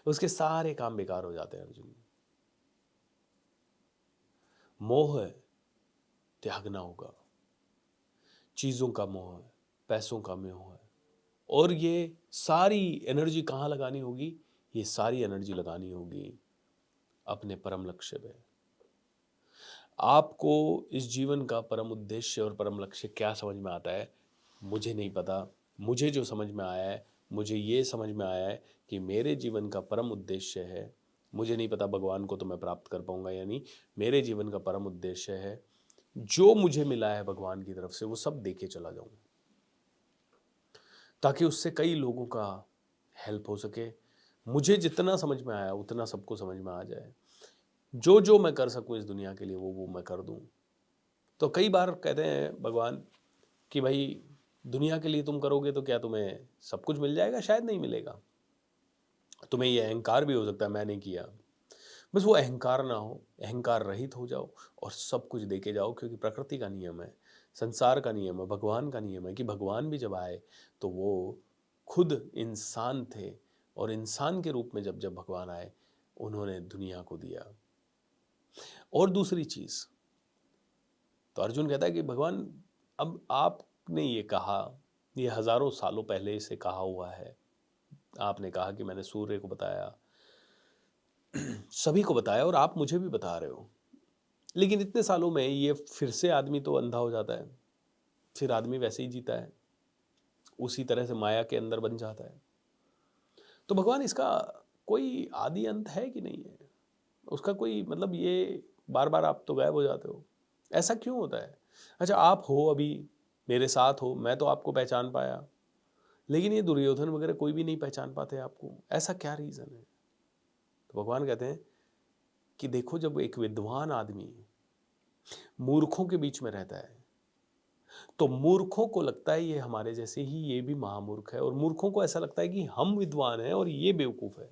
उसके सारे काम बेकार हो जाते हैं अर्जुन। मोह त्यागना होगा, चीजों का मोह है, पैसों का मोह है, और ये सारी एनर्जी कहाँ लगानी होगी? ये सारी एनर्जी लगानी होगी अपने परम लक्ष्य पे। आपको इस जीवन का परम उद्देश्य और परम लक्ष्य क्या समझ में आता है मुझे नहीं पता। मुझे जो समझ में आया है, मुझे ये समझ में आया है कि मेरे जीवन का परम उद्देश्य है, मुझे नहीं पता भगवान को तो मैं प्राप्त कर पाऊंगा या नहीं, मेरे जीवन का परम उद्देश्य है जो मुझे मिला है भगवान की तरफ से वो सब देके चला जाऊं, ताकि उससे कई लोगों का हेल्प हो सके। मुझे जितना समझ में आया उतना सबको समझ में आ जाए, जो जो मैं कर सकूं इस दुनिया के लिए वो मैं कर दूं। तो कई बार कहते हैं भगवान कि भाई दुनिया के लिए तुम करोगे तो क्या तुम्हें सब कुछ मिल जाएगा? शायद नहीं मिलेगा। तुम्हें ये अहंकार भी हो सकता है मैं नहीं किया, बस वो अहंकार ना हो, अहंकार रहित हो जाओ और सब कुछ देके जाओ, क्योंकि प्रकृति का नियम है, संसार का नियम है, भगवान का नियम है कि भगवान भी जब आए तो वो खुद इंसान थे, और इंसान के रूप में जब जब भगवान आए उन्होंने दुनिया को दिया। और दूसरी चीज, तो अर्जुन कहता है कि भगवान, अब आपने ये कहा, ये हजारों सालों पहले से कहा हुआ है, आपने कहा कि मैंने सूर्य को बताया, सभी को बताया, और आप मुझे भी बता रहे हो, लेकिन इतने सालों में ये फिर से आदमी तो अंधा हो जाता है, फिर आदमी वैसे ही जीता है, उसी तरह से माया के अंदर बन जाता है। तो भगवान, इसका कोई आदि अंत है कि नहीं है? उसका कोई मतलब, ये बार बार आप तो गायब हो जाते हो, ऐसा क्यों होता है? अच्छा, आप हो अभी मेरे साथ हो, मैं तो आपको पहचान पाया, लेकिन ये दुर्योधन वगैरह कोई भी नहीं पहचान पाते आपको, ऐसा क्या रीज़न है? तो भगवान कहते हैं कि देखो, जब एक विद्वान आदमी मूर्खों के बीच में रहता है, तो मूर्खों को लगता है ये हमारे जैसे ही ये भी महामूर्ख है, और मूर्खों को ऐसा लगता है कि हम विद्वान हैं और ये बेवकूफ़ है।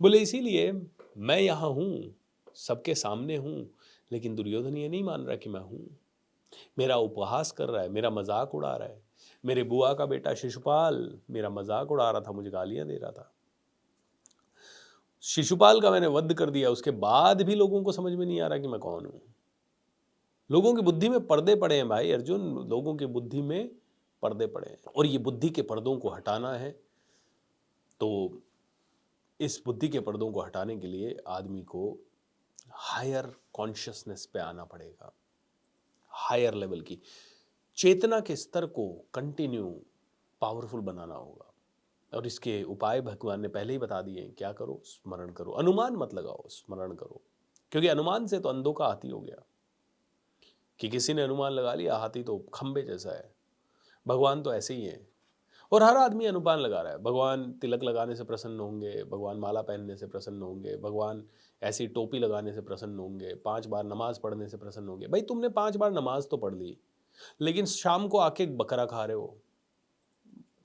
बोले इसीलिए मैं यहाँ हूँ, सबके सामने हूँ, लेकिन दुर्योधन ये नहीं मान रहा कि मैं हूँ, मेरा उपहास कर रहा है, मेरा मजाक उड़ा रहा है। मेरे बुआ का बेटा शिशुपाल मेरा मजाक उड़ा रहा था, मुझे गालियां दे रहा था। शिशुपाल का मैंने वध कर दिया, उसके बाद भी लोगों को समझ में नहीं आ रहा कि मैं कौन हूं। लोगों की बुद्धि में पर्दे पड़े हैं भाई अर्जुन, लोगों की बुद्धि में पर्दे पड़े हैं, और ये बुद्धि के पर्दों को हटाना है। तो इस बुद्धि के पर्दों को हटाने के लिए आदमी को हायर कॉन्शियसनेस पे आना पड़ेगा, हायर लेवल की चेतना के स्तर को कंटिन्यू पावरफुल बनाना होगा। और इसके उपाय भगवान ने पहले ही बता दिए हैं। क्या करो? स्मरण करो, अनुमान मत लगाओ, स्मरण करो। क्योंकि अनुमान से तो अंधों का हाथी हो गया, कि किसी ने अनुमान लगा लिया, हाथी तो खंबे जैसा है। भगवान तो ऐसे ही है, और हर आदमी अनुमान लगा रहा है। भगवान तिलक लगाने से प्रसन्न होंगे, भगवान माला पहनने से प्रसन्न होंगे, भगवान ऐसी टोपी लगाने से प्रसन्न होंगे, 5 बार नमाज पढ़ने से प्रसन्न होंगे। भाई तुमने 5 बार नमाज तो पढ़ ली, लेकिन शाम को आके बकरा खा रहे हो,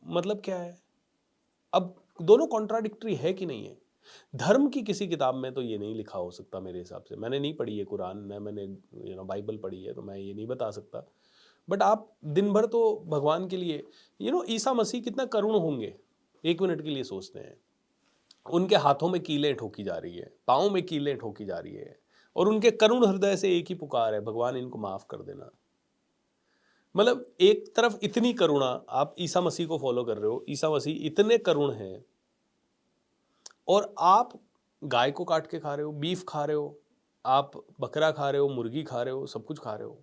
मतलब क्या है? अब दोनों कॉन्ट्राडिक्टरी है कि नहीं है? धर्म की किसी किताब में तो ये नहीं लिखा हो सकता मेरे हिसाब से। मैंने नहीं पढ़ी है कुरान, न मैंने बाइबल पढ़ी है, तो मैं ये नहीं बता सकता। बट आप दिन भर तो भगवान के लिए, ईसा मसीह कितना करुण होंगे, 1 मिनट के लिए सोचते हैं। उनके हाथों में कीलें ठोकी जा रही है, पाँव में कीलें ठोकी जा रही है, और उनके करुण हृदय से एक ही पुकार है, भगवान इनको माफ कर देना। मतलब एक तरफ इतनी करुणा, आप ईसा मसीह को फॉलो कर रहे हो, ईसा मसीह इतने करुण हैं, और आप गाय को काट के खा रहे हो, बीफ खा रहे हो, आप बकरा खा रहे हो, मुर्गी खा रहे हो, सब कुछ खा रहे हो।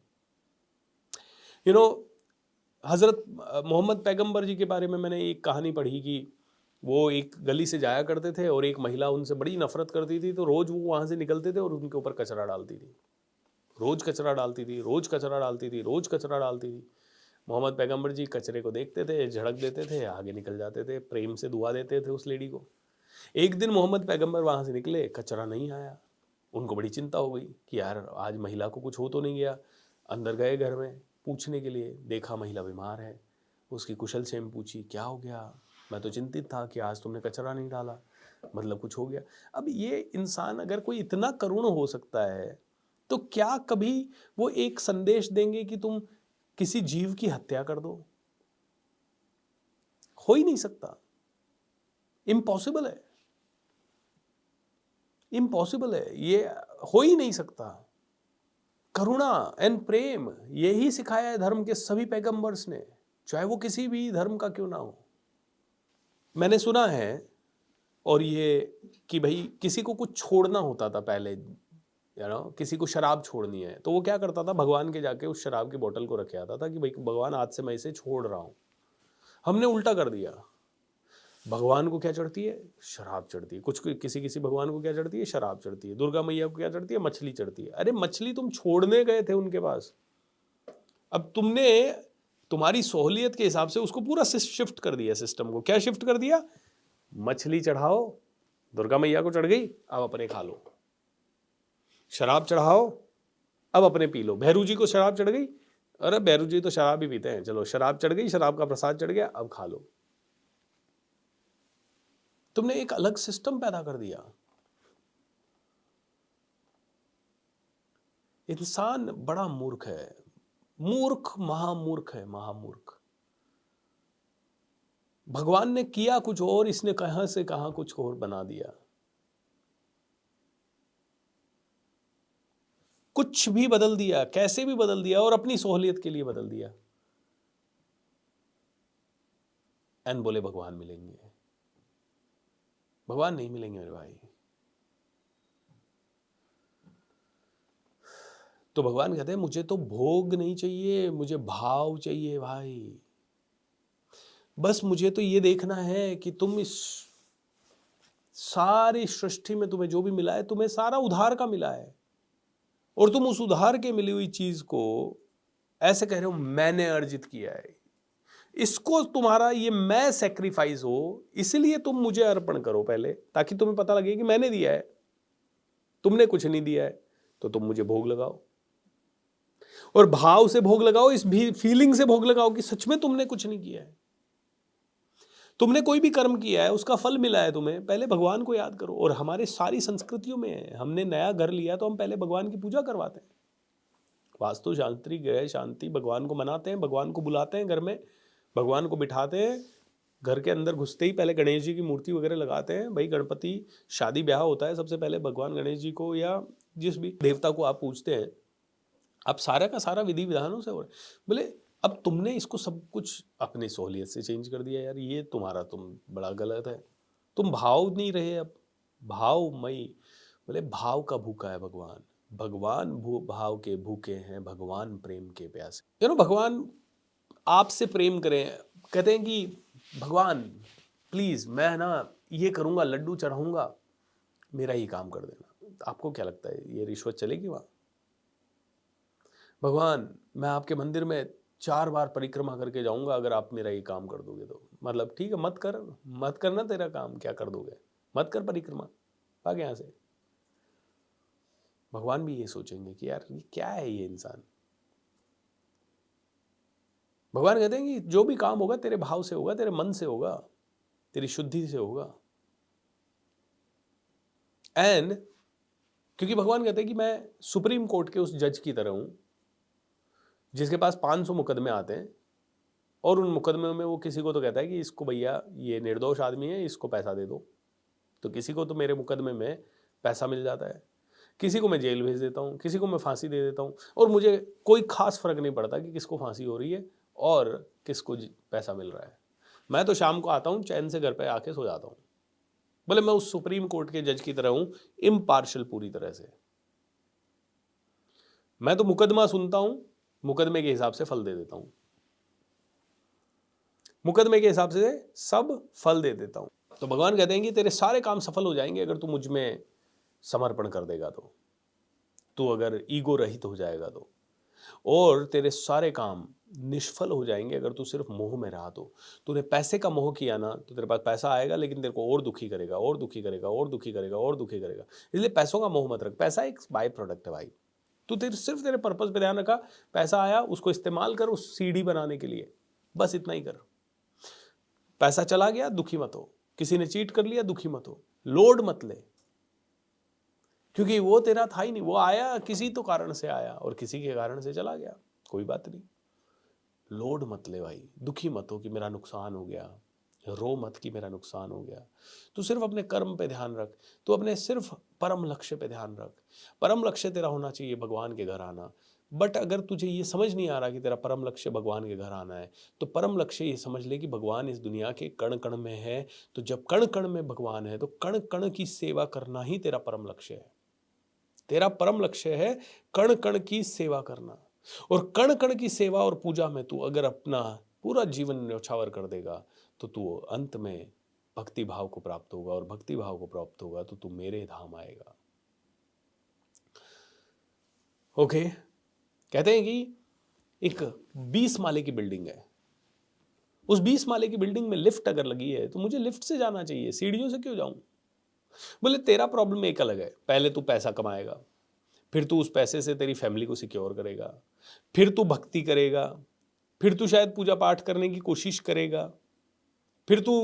हजरत मोहम्मद पैगंबर जी के बारे में मैंने एक कहानी पढ़ी कि वो एक गली से जाया करते थे, और एक महिला उनसे बड़ी नफरत करती थी, तो रोज वो वहां से निकलते थे और उनके ऊपर कचरा डालती थी, रोज कचरा डालती थी, रोज कचरा डालती थी, रोज कचरा डालती थी। मोहम्मद पैगंबर जी कचरे को देखते थे, झड़क देते थे, आगे निकल जाते थे, प्रेम से दुआ देते थे उस लेडी को। एक दिन मोहम्मद पैगंबर वहां से निकले, कचरा नहीं आया। उनको बड़ी चिंता हो गई कि यार आज महिला को कुछ हो तो नहीं गया। अंदर गए घर में पूछने के लिए, देखा महिला बीमार है। उसकी कुशल क्षेम पूछी, क्या हो गया? मैं तो चिंतित था कि आज तुमने कचरा नहीं डाला, मतलब कुछ हो गया। अब ये इंसान अगर कोई इतना करुण हो सकता है, तो क्या कभी वो एक संदेश देंगे कि तुम किसी जीव की हत्या कर दो? हो ही नहीं सकता, इम्पॉसिबल है, इम्पॉसिबल है, ये हो ही नहीं सकता। करुणा एंड प्रेम, यही सिखाया है धर्म के सभी पैगंबर्स ने, चाहे वो किसी भी धर्म का क्यों ना हो। मैंने सुना है, और ये कि भाई किसी को कुछ छोड़ना होता था पहले, किसी को शराब छोड़नी है, तो वो क्या करता था, भगवान के जाके उस शराब की बोतल को रखे आता था कि भाई भगवान आज से मैं इसे छोड़ रहा हूं। हमने उल्टा कर दिया, भगवान को क्या चढ़ती है? शराब चढ़ती है। कुछ किसी किसी भगवान को क्या चढ़ती है? शराब चढ़ती है। दुर्गा मैया को क्या चढ़ती है? मछली चढ़ती है। अरे मछली तुम छोड़ने गए थे उनके पास, अब तुमने तुम्हारी सहूलियत के हिसाब से उसको पूरा शिफ्ट कर दिया, सिस्टम को क्या शिफ्ट कर दिया? मछली चढ़ाओ, दुर्गा मैया को चढ़ गई, अब अपने खा लो। शराब चढ़ाओ, अब अपने पी लो। भैरू जी को शराब चढ़ गई, अरे भैरू जी तो शराब ही पीते हैं, चलो शराब चढ़ गई, शराब का प्रसाद चढ़ गया, अब खा लो। तुमने एक अलग सिस्टम पैदा कर दिया। इंसान बड़ा मूर्ख है, मूर्ख, महामूर्ख है, महामूर्ख। भगवान ने किया कुछ और, इसने कहां से कहां कुछ और बना दिया। कुछ भी बदल दिया, कैसे भी बदल दिया, और अपनी सहूलियत के लिए बदल दिया, एंड बोले भगवान मिलेंगे। भगवान नहीं मिलेंगे मेरे भाई। तो भगवान कहते हैं मुझे तो भोग नहीं चाहिए, मुझे भाव चाहिए भाई। बस मुझे तो ये देखना है कि तुम इस सारी सृष्टि में तुम्हें जो भी मिला है, तुम्हें सारा उधार का मिला है, और तुम उस उधार के मिली हुई चीज को ऐसे कह रहे हो मैंने अर्जित किया है, इसको तुम्हारा ये मैं सेक्रीफाइस हो, इसलिए तुम मुझे अर्पण करो पहले, ताकि तुम्हें पता लगे कि मैंने दिया है, तुमने कुछ नहीं दिया है। तो तुम मुझे भोग लगाओ, और भाव से भोग लगाओ, इस भी फीलिंग से भोग लगाओ कि सच में तुमने कुछ नहीं किया है, तुमने कोई भी कर्म किया है उसका फल मिला है तुम्हें, पहले भगवान को याद करो। और हमारे सारी संस्कृतियों में है, हमने नया घर लिया तो हम पहले भगवान की पूजा करवाते हैं, वास्तु शांति गृह शांति, भगवान को मनाते हैं, भगवान को बुलाते हैं घर में, भगवान को बिठाते हैं, घर के अंदर घुसते ही पहले गणेश जी की मूर्ति वगैरह लगाते हैं। भाई गणपति, शादी ब्याह होता है सबसे पहले भगवान गणेश जी को या जिस भी देवता को आप पूजते हैं, आप सारा का सारा विधि विधानों से हो रहा है। बोले अब तुमने इसको सब कुछ अपनी सहूलियत से चेंज कर दिया यार, ये तुम्हारा तुम बड़ा गलत है, तुम भाव नहीं रहे अब, भावमयी। बोले भाव का भूखा है भगवान, भगवान भाव के भूखे हैं, भगवान प्रेम के प्यासे। भगवान आपसे प्रेम करें, कहते हैं कि भगवान प्लीज मैं ना ये करूंगा, लड्डू चढ़ाऊंगा, मेरा ही काम कर देना। आपको क्या लगता है ये रिश्वत चलेगी वहां? भगवान मैं आपके मंदिर में 4 बार परिक्रमा करके जाऊंगा, अगर आप मेरा ये काम कर दोगे तो। मतलब ठीक है, मत करना, तेरा काम क्या कर दोगे, मत कर परिक्रमा, भाग यहां से। भगवान भी ये सोचेंगे कि यार ये क्या है ये इंसान। भगवान कहते हैं कि जो भी काम होगा तेरे भाव से होगा, तेरे मन से होगा, तेरी शुद्धि से होगा। एंड क्योंकि भगवान कहते हैं कि मैं सुप्रीम कोर्ट के उस जज की तरह हूं जिसके पास 500 मुकदमे आते हैं, और उन मुकदमे में वो किसी को तो कहता है कि इसको भैया ये निर्दोष आदमी है, इसको पैसा दे दो। तो किसी को तो मेरे मुकदमे में पैसा मिल जाता है, किसी को मैं जेल भेज देता हूँ, किसी को मैं फांसी दे देता हूँ, और मुझे कोई खास फर्क नहीं पड़ता कि किसको फांसी हो रही है और किसको पैसा मिल रहा है। मैं तो शाम को आता हूँ, चैन से घर पे आके सो जाता हूँ। बोले मैं उस सुप्रीम कोर्ट के जज की तरह हूँ, इम्पार्शियल पूरी तरह से। मैं तो मुकदमा सुनता हूँ, मुकदमे के हिसाब से फल दे देता हूँ, मुकदमे के हिसाब से सब फल दे देता हूँ। तो भगवान कहते हैं कि तेरे सारे काम सफल हो जाएंगे अगर तू मुझ में समर्पण कर देगा तो, तू अगर ईगो रहित हो जाएगा तो, और तेरे सारे काम निष्फल हो जाएंगे अगर तू सिर्फ मोह में रहा तो। तूने पैसे का मोह किया ना तो तेरे पास पैसा आएगा लेकिन तेरे को और दुखी करेगा, और दुखी करेगा, और दुखी करेगा, और दुखी करेगा। इसलिए पैसों का मोह मत रख, पैसा एक बाय प्रोडक्ट है भाई। तू सिर्फ तेरे पर्पस पे ध्यान रखा, पैसा आया उसको इस्तेमाल कर उस सीढ़ी बनाने के लिए, बस इतना ही कर। पैसा चला गया दुखी मत हो, किसी ने चीट कर लिया दुखी मत हो, लोड मत ले, क्योंकि वो तेरा था ही नहीं, वो आया किसी तो कारण से आया और किसी के कारण से चला गया, कोई बात नहीं। लोड मत ले भाई, दुखी मत हो कि मेरा नुकसान हो गया, रो मत कि मेरा नुकसान हो गया। तू सिर्फ अपने कर्म पे ध्यान रख, तू अपने सिर्फ परम लक्ष्य पे ध्यान रख। परम लक्ष्य तेरा होना चाहिए भगवान के घर आना। बट अगर तुझे ये समझ नहीं आ रहा कि तेरा परम लक्ष्य भगवान के घर आना है, तो परम लक्ष्य ये समझ ले कि भगवान इस दुनिया के कण कण में है। तो जब कण कण में भगवान है तो कण कण की सेवा करना ही तेरा परम लक्ष्य है। तेरा परम लक्ष्य है कण कण की सेवा करना, और कण कण की सेवा और पूजा में तू अगर अपना पूरा जीवन न्यौछावर कर देगा तो तू अंत में भक्ति भाव को प्राप्त होगा, और भक्ति भाव को प्राप्त होगा तो तू मेरे धाम आएगा। ओके, कहते हैं कि एक 20 माले की बिल्डिंग है, उस 20 माले की बिल्डिंग में लिफ्ट अगर लगी है तो मुझे लिफ्ट से जाना चाहिए, सीढ़ियों से क्यों जाऊं? बोले तेरा प्रॉब्लम एक अलग है, पहले तू पैसा कमाएगा, फिर तू उस पैसे से तेरी फैमिली को सिक्योर करेगा, फिर तू भक्ति करेगा, फिर तू शायद पूजा पाठ करने की कोशिश करेगा, फिर तू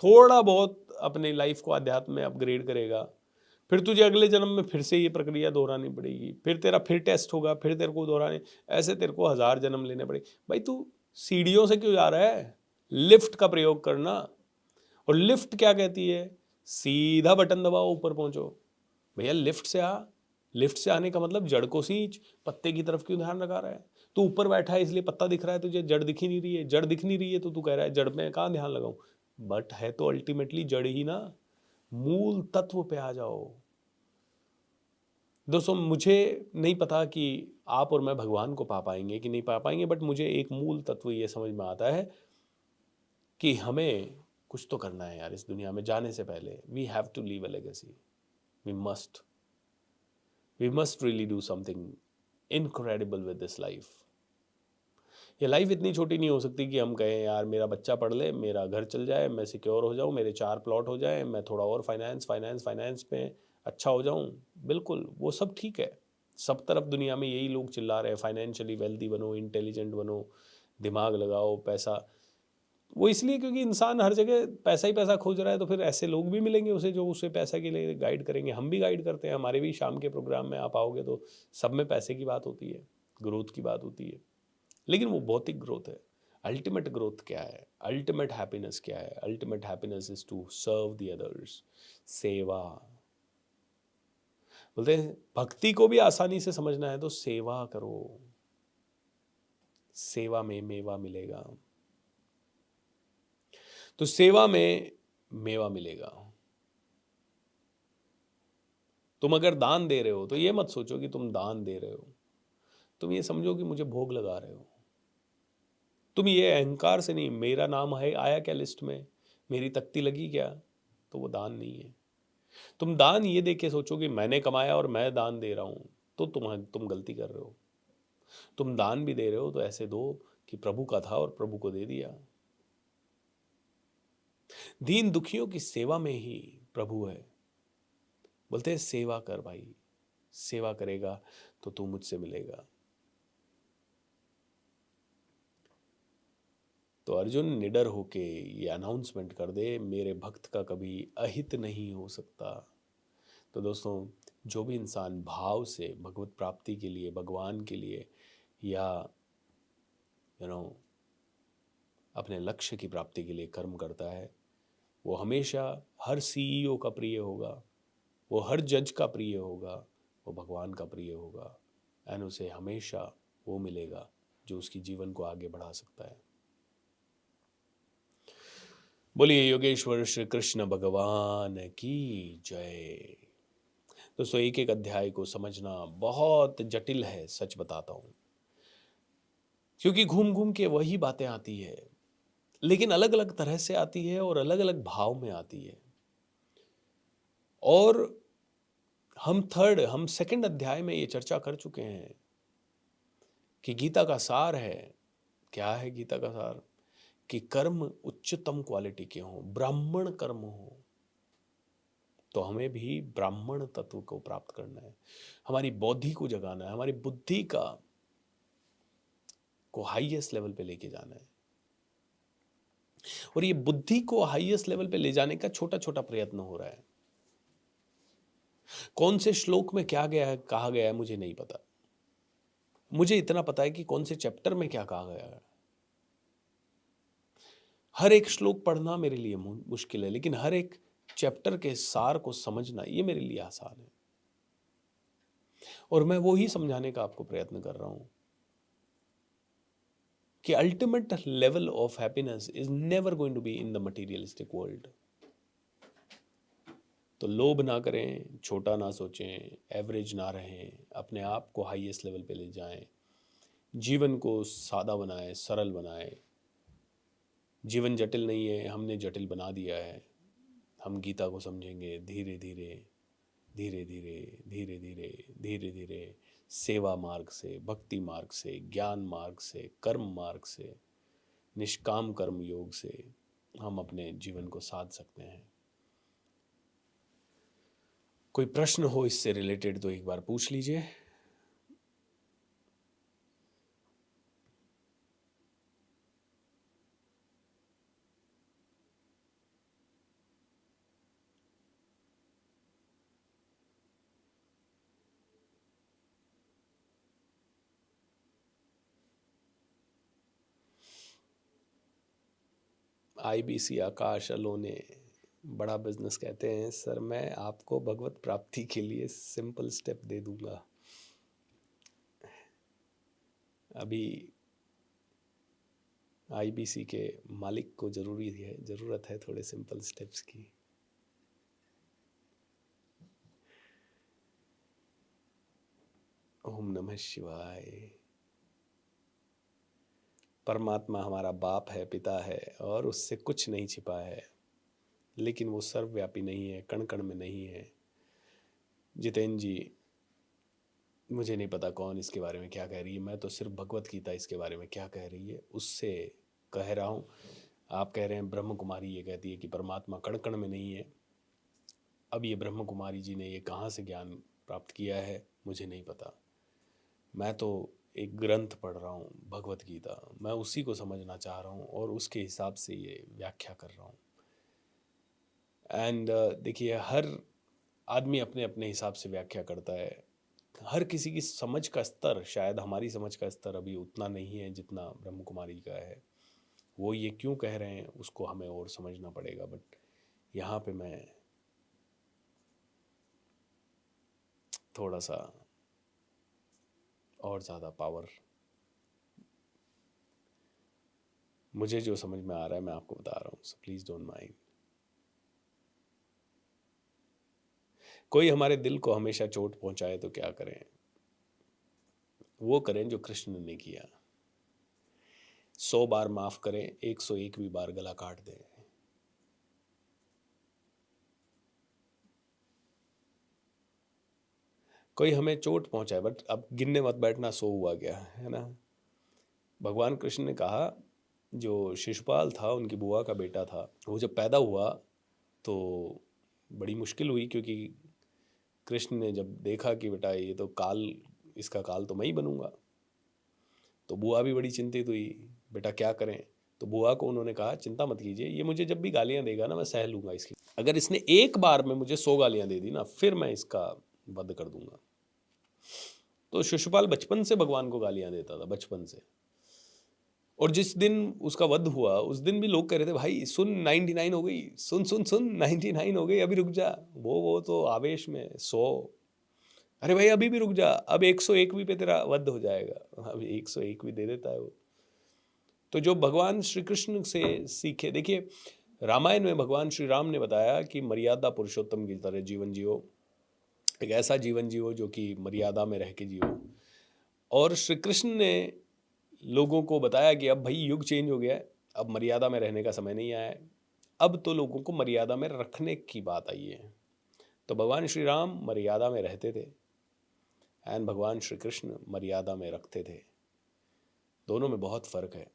थोड़ा बहुत अपने लाइफ को अध्यात्म में अपग्रेड करेगा, फिर तुझे अगले जन्म में फिर से ये प्रक्रिया दोहरानी पड़ेगी, फिर तेरा फिर टेस्ट होगा, फिर तेरे को दोहराने, ऐसे तेरे को 1000 जन्म लेने पड़ेंगे। भाई तू सीढ़ियों से क्यों जा रहा है? लिफ्ट का प्रयोग करना। और लिफ्ट क्या कहती है? सीधा बटन दबाओ ऊपर पहुंचो। भैया लिफ्ट से आ, लिफ्ट से आने का मतलब जड़ को सींच, पत्ते की तरफ क्यों ध्यान लगा रहा है? तू ऊपर बैठा है इसलिए पत्ता दिख रहा है तुझे, जड़ दिख ही नहीं रही है। जड़ दिख नहीं रही है तो तू कह रहा है जड़ में कहाँ ध्यान लगाऊं? बट है तो अल्टीमेटली जड़ ही ना। मूल तत्व पे आ जाओ। दोस्तों, मुझे नहीं पता कि आप और मैं भगवान को पा पाएंगे कि नहीं पा पाएंगे, बट मुझे एक मूल तत्व ये समझ में आता है कि हमें कुछ तो करना है यार इस दुनिया में जाने से पहले। We have to leave a legacy. We must really do something incredible with this life. ये लाइफ इतनी छोटी नहीं हो सकती कि हम कहें यार मेरा बच्चा पढ़ ले, मेरा घर चल जाए, मैं सिक्योर हो जाऊं, मेरे 4 प्लॉट हो जाए, मैं थोड़ा और फाइनेंस फाइनेंस फाइनेंस में अच्छा हो जाऊं। बिल्कुल वो सब ठीक है। सब तरफ दुनिया में यही लोग चिल्ला रहे हैं, फाइनेंशियली वेल्दी बनो, इंटेलिजेंट बनो, दिमाग लगाओ, पैसा। वो इसलिए क्योंकि इंसान हर जगह पैसा ही पैसा खोज रहा है, तो फिर ऐसे लोग भी मिलेंगे उसे जो उसे पैसा के लिए गाइड करेंगे। हम भी गाइड करते हैं, हमारे भी शाम के प्रोग्राम में आप आओगे तो सब में पैसे की बात होती है, ग्रोथ की बात होती है, लेकिन वो भौतिक ग्रोथ है। अल्टीमेट ग्रोथ क्या है? अल्टीमेट हैप्पीनेस क्या है? Ultimate happiness is to serve the others. सेवा। बोलते हैं भक्ति को भी आसानी से समझना है तो सेवा करो, सेवा में मेवा मिलेगा। तो सेवा में मेवा मिलेगा। तुम अगर दान दे रहे हो तो ये मत सोचो कि तुम दान दे रहे हो, तुम ये समझो कि मुझे भोग लगा रहे हो। तुम ये अहंकार से नहीं, मेरा नाम है आया क्या लिस्ट में, मेरी तख्ती लगी क्या, तो वो दान नहीं है। तुम दान ये देख के सोचो कि मैंने कमाया और मैं दान दे रहा हूं, तो तुम गलती कर रहे हो। तुम दान भी दे रहे हो तो ऐसे दो कि प्रभु का था और प्रभु को दे दिया। दीन दुखियों की सेवा में ही प्रभु है। बोलते हैं सेवा कर भाई, सेवा करेगा तो तू मुझसे मिलेगा। तो अर्जुन निडर होके ये अनाउंसमेंट कर दे, मेरे भक्त का कभी अहित नहीं हो सकता। तो दोस्तों, जो भी इंसान भाव से भगवत प्राप्ति के लिए, भगवान के लिए, या यू नो अपने लक्ष्य की प्राप्ति के लिए कर्म करता है, वो हमेशा हर सीईओ का प्रिय होगा, वो हर जज का प्रिय होगा, वो भगवान का प्रिय होगा। एंड उसे हमेशा वो मिलेगा जो उसकी जीवन को आगे बढ़ा सकता है। बोलिए योगेश्वर श्री कृष्ण भगवान की जय। दोस्तों, एक एक अध्याय को समझना बहुत जटिल है, सच बताता हूं, क्योंकि घूम घूम के वही बातें आती है, लेकिन अलग अलग तरह से आती है और अलग अलग भाव में आती है। और हम सेकंड अध्याय में ये चर्चा कर चुके हैं कि गीता का सार है। क्या है गीता का सार? कि कर्म उच्चतम क्वालिटी के हों, ब्राह्मण कर्म हो। तो हमें भी ब्राह्मण तत्व को प्राप्त करना है, हमारी बौद्धि को जगाना है, हमारी बुद्धि को हाईएस्ट लेवल पे लेके जाना है। और ये बुद्धि को हाईएस्ट लेवल पे ले जाने का छोटा छोटा प्रयत्न हो रहा है। कौन से श्लोक में क्या गया है, कहा गया है, मुझे नहीं पता। मुझे इतना पता है कि कौन से चैप्टर में क्या कहा गया है। हर एक श्लोक पढ़ना मेरे लिए मुश्किल है, लेकिन हर एक चैप्टर के सार को समझना ये मेरे लिए आसान है। और मैं वो ही समझाने का आपको प्रयत्न कर रहा हूं कि ultimate level of happiness is never going to be in the materialistic world. तो लोभ ना करें, छोटा ना सोचें, एवरेज ना रहें, अपने आप को हाईएस्ट लेवल पे ले जाएं, जीवन को सादा बनाएं, सरल बनाएं। जीवन जटिल नहीं है, हमने जटिल बना दिया है। हम गीता को समझेंगे धीरे धीरे धीरे धीरे धीरे धीरे धीरे धीरे, सेवा मार्ग से, भक्ति मार्ग से, ज्ञान मार्ग से, कर्म मार्ग से, निष्काम कर्म योग से हम अपने जीवन को साध सकते हैं। कोई प्रश्न हो इससे रिलेटेड तो एक बार पूछ लीजिए। IBC आकाश अलोने, बड़ा बिजनेस कहते हैं सर मैं आपको भगवत प्राप्ति के लिए सिंपल स्टेप दे दूंगा। अभी आईबीसी के मालिक को ज़रूरत है थोड़े सिंपल स्टेप्स की। ओम नमः शिवाय। परमात्मा हमारा बाप है, पिता है और उससे कुछ नहीं छिपा है, लेकिन वो सर्वव्यापी नहीं है, कण कण में नहीं है। जितेंद्र जी, मुझे नहीं पता कौन इसके बारे में क्या कह रही है, मैं तो सिर्फ भगवत गीता इसके बारे में क्या कह रही है उससे कह रहा हूँ। आप कह रहे हैं ब्रह्म कुमारी ये कहती है कि परमात्मा कण कण में नहीं है। अब ये ब्रह्म कुमारी जी ने ये कहाँ से ज्ञान प्राप्त किया है मुझे नहीं पता। मैं तो एक ग्रंथ पढ़ रहा हूँ भगवत गीता, मैं उसी को समझना चाह रहा हूँ और उसके हिसाब से ये व्याख्या कर रहा हूँ। एंड देखिए, हर आदमी अपने अपने हिसाब से व्याख्या करता है। हर किसी की समझ का स्तर, शायद हमारी समझ का स्तर अभी उतना नहीं है जितना ब्रह्म कुमारी का है। वो ये क्यों कह रहे हैं उसको हमें और समझना पड़ेगा। बट यहाँ पे मैं थोड़ा सा और ज़्यादा पावर, मुझे जो समझ में आ रहा है मैं आपको बता रहा हूँ, सो प्लीज़ डोंट माइंड। कोई हमारे दिल को हमेशा चोट पहुंचाए तो क्या करें? वो करें जो कृष्ण ने किया, 100 बार माफ करें, 101वीं बार गला काट दें। कोई हमें चोट पहुंचाए, बट अब गिनने मत बैठना 100 हुआ क्या है ना। भगवान कृष्ण ने कहा, जो शिशुपाल था उनकी बुआ का बेटा था, वो जब पैदा हुआ तो बड़ी मुश्किल हुई, क्योंकि कृष्ण ने जब देखा कि बेटा ये तो काल, इसका काल तो मैं ही बनूंगा, तो बुआ भी बड़ी चिंतित हुई, बेटा क्या करें। तो बुआ को उन्होंने कहा चिंता मत कीजिए, ये मुझे जब भी गालियां देगा ना मैं सह लूंगा इसकी। अगर इसने एक बार में मुझे 100 गालियां दे दी ना, फिर मैं इसका वध कर दूंगा। तो शिशुपाल बचपन से भगवान को गालियां देता था, बचपन से। और जिस दिन उसका वध हुआ उस दिन भी लोग कह रहे थे भाई सुन 99 हो गई, सुन सुन सुन 99 हो गई, अभी रुक जा। वो तो आवेश में 100, अरे भाई अभी भी रुक जा, अब 101वीं पे तेरा वध हो जाएगा। अब 101वीं दे देता है वो। तो जो भगवान श्री कृष्ण से सीखे, देखिए रामायण में भगवान श्री राम ने बताया कि मर्यादा पुरुषोत्तम की तरह जीवन जियो, एक ऐसा जीवन जियो जो कि मर्यादा में रह के जियो। और श्री कृष्ण ने लोगों को बताया कि अब भाई युग चेंज हो गया है, अब मर्यादा में रहने का समय नहीं आया है, अब तो लोगों को मर्यादा में रखने की बात आई है। तो भगवान श्री राम मर्यादा में रहते थे एंड भगवान श्री कृष्ण मर्यादा में रखते थे, दोनों में बहुत फर्क है।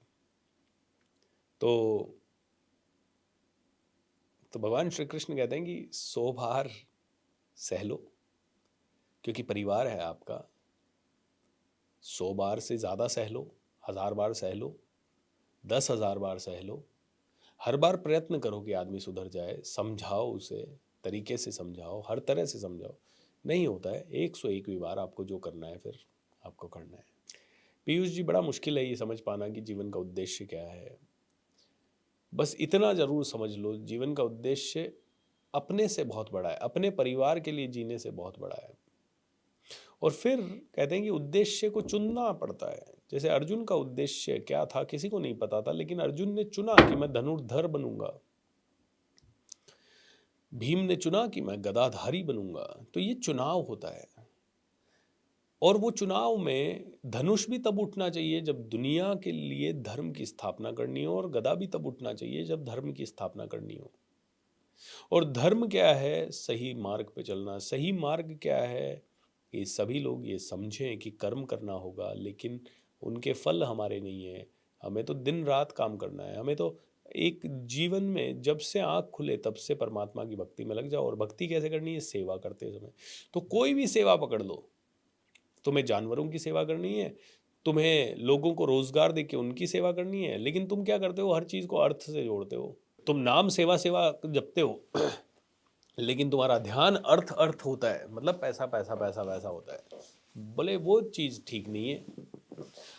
तो भगवान श्री कृष्ण कहते हैं कि 100 बार सह लो, क्योंकि परिवार है आपका। 100 बार से ज़्यादा सह लो, 1000 बार सह लो, 10,000 बार सह लो। हर बार प्रयत्न करो कि आदमी सुधर जाए, समझाओ उसे, तरीके से समझाओ, हर तरह से समझाओ। नहीं होता है 101वीं बार आपको जो करना है फिर आपको करना है। पीयूष जी, बड़ा मुश्किल है ये समझ पाना कि जीवन का उद्देश्य क्या है। बस इतना ज़रूर समझ लो, जीवन का उद्देश्य अपने से बहुत बड़ा है, अपने परिवार के लिए जीने से बहुत बड़ा है। और फिर कहते हैं कि उद्देश्य को चुनना पड़ता है। जैसे अर्जुन का उद्देश्य क्या था किसी को नहीं पता था, लेकिन अर्जुन ने चुना कि मैं धनुर्धर बनूंगा। भीम ने चुना कि मैं गदाधारी बनूंगा। तो ये चुनाव होता है, और वो चुनाव में धनुष भी तब उठना चाहिए जब दुनिया के लिए धर्म की स्थापना करनी हो, और गदा भी तब उठना चाहिए जब धर्म की स्थापना करनी हो। और धर्म क्या है? सही मार्ग पे चलना। सही मार्ग क्या है? ये सभी लोग ये समझें कि कर्म करना होगा, लेकिन उनके फल हमारे नहीं है। हमें तो दिन रात काम करना है। हमें तो एक जीवन में जब से आँख खुले तब से परमात्मा की भक्ति में लग जाओ। और भक्ति कैसे करनी है? सेवा करते समय। तो कोई भी सेवा पकड़ लो, तुम्हें जानवरों की सेवा करनी है, तुम्हें लोगों को रोजगार देके उनकी सेवा करनी है, लेकिन तुम क्या करते हो? हर चीज़ को अर्थ से जोड़ते हो। तुम नाम सेवा सेवा जपते हो लेकिन तुम्हारा ध्यान अर्थ अर्थ होता है, मतलब पैसा पैसा पैसा पैसा होता है। बोले वो चीज़ ठीक नहीं है।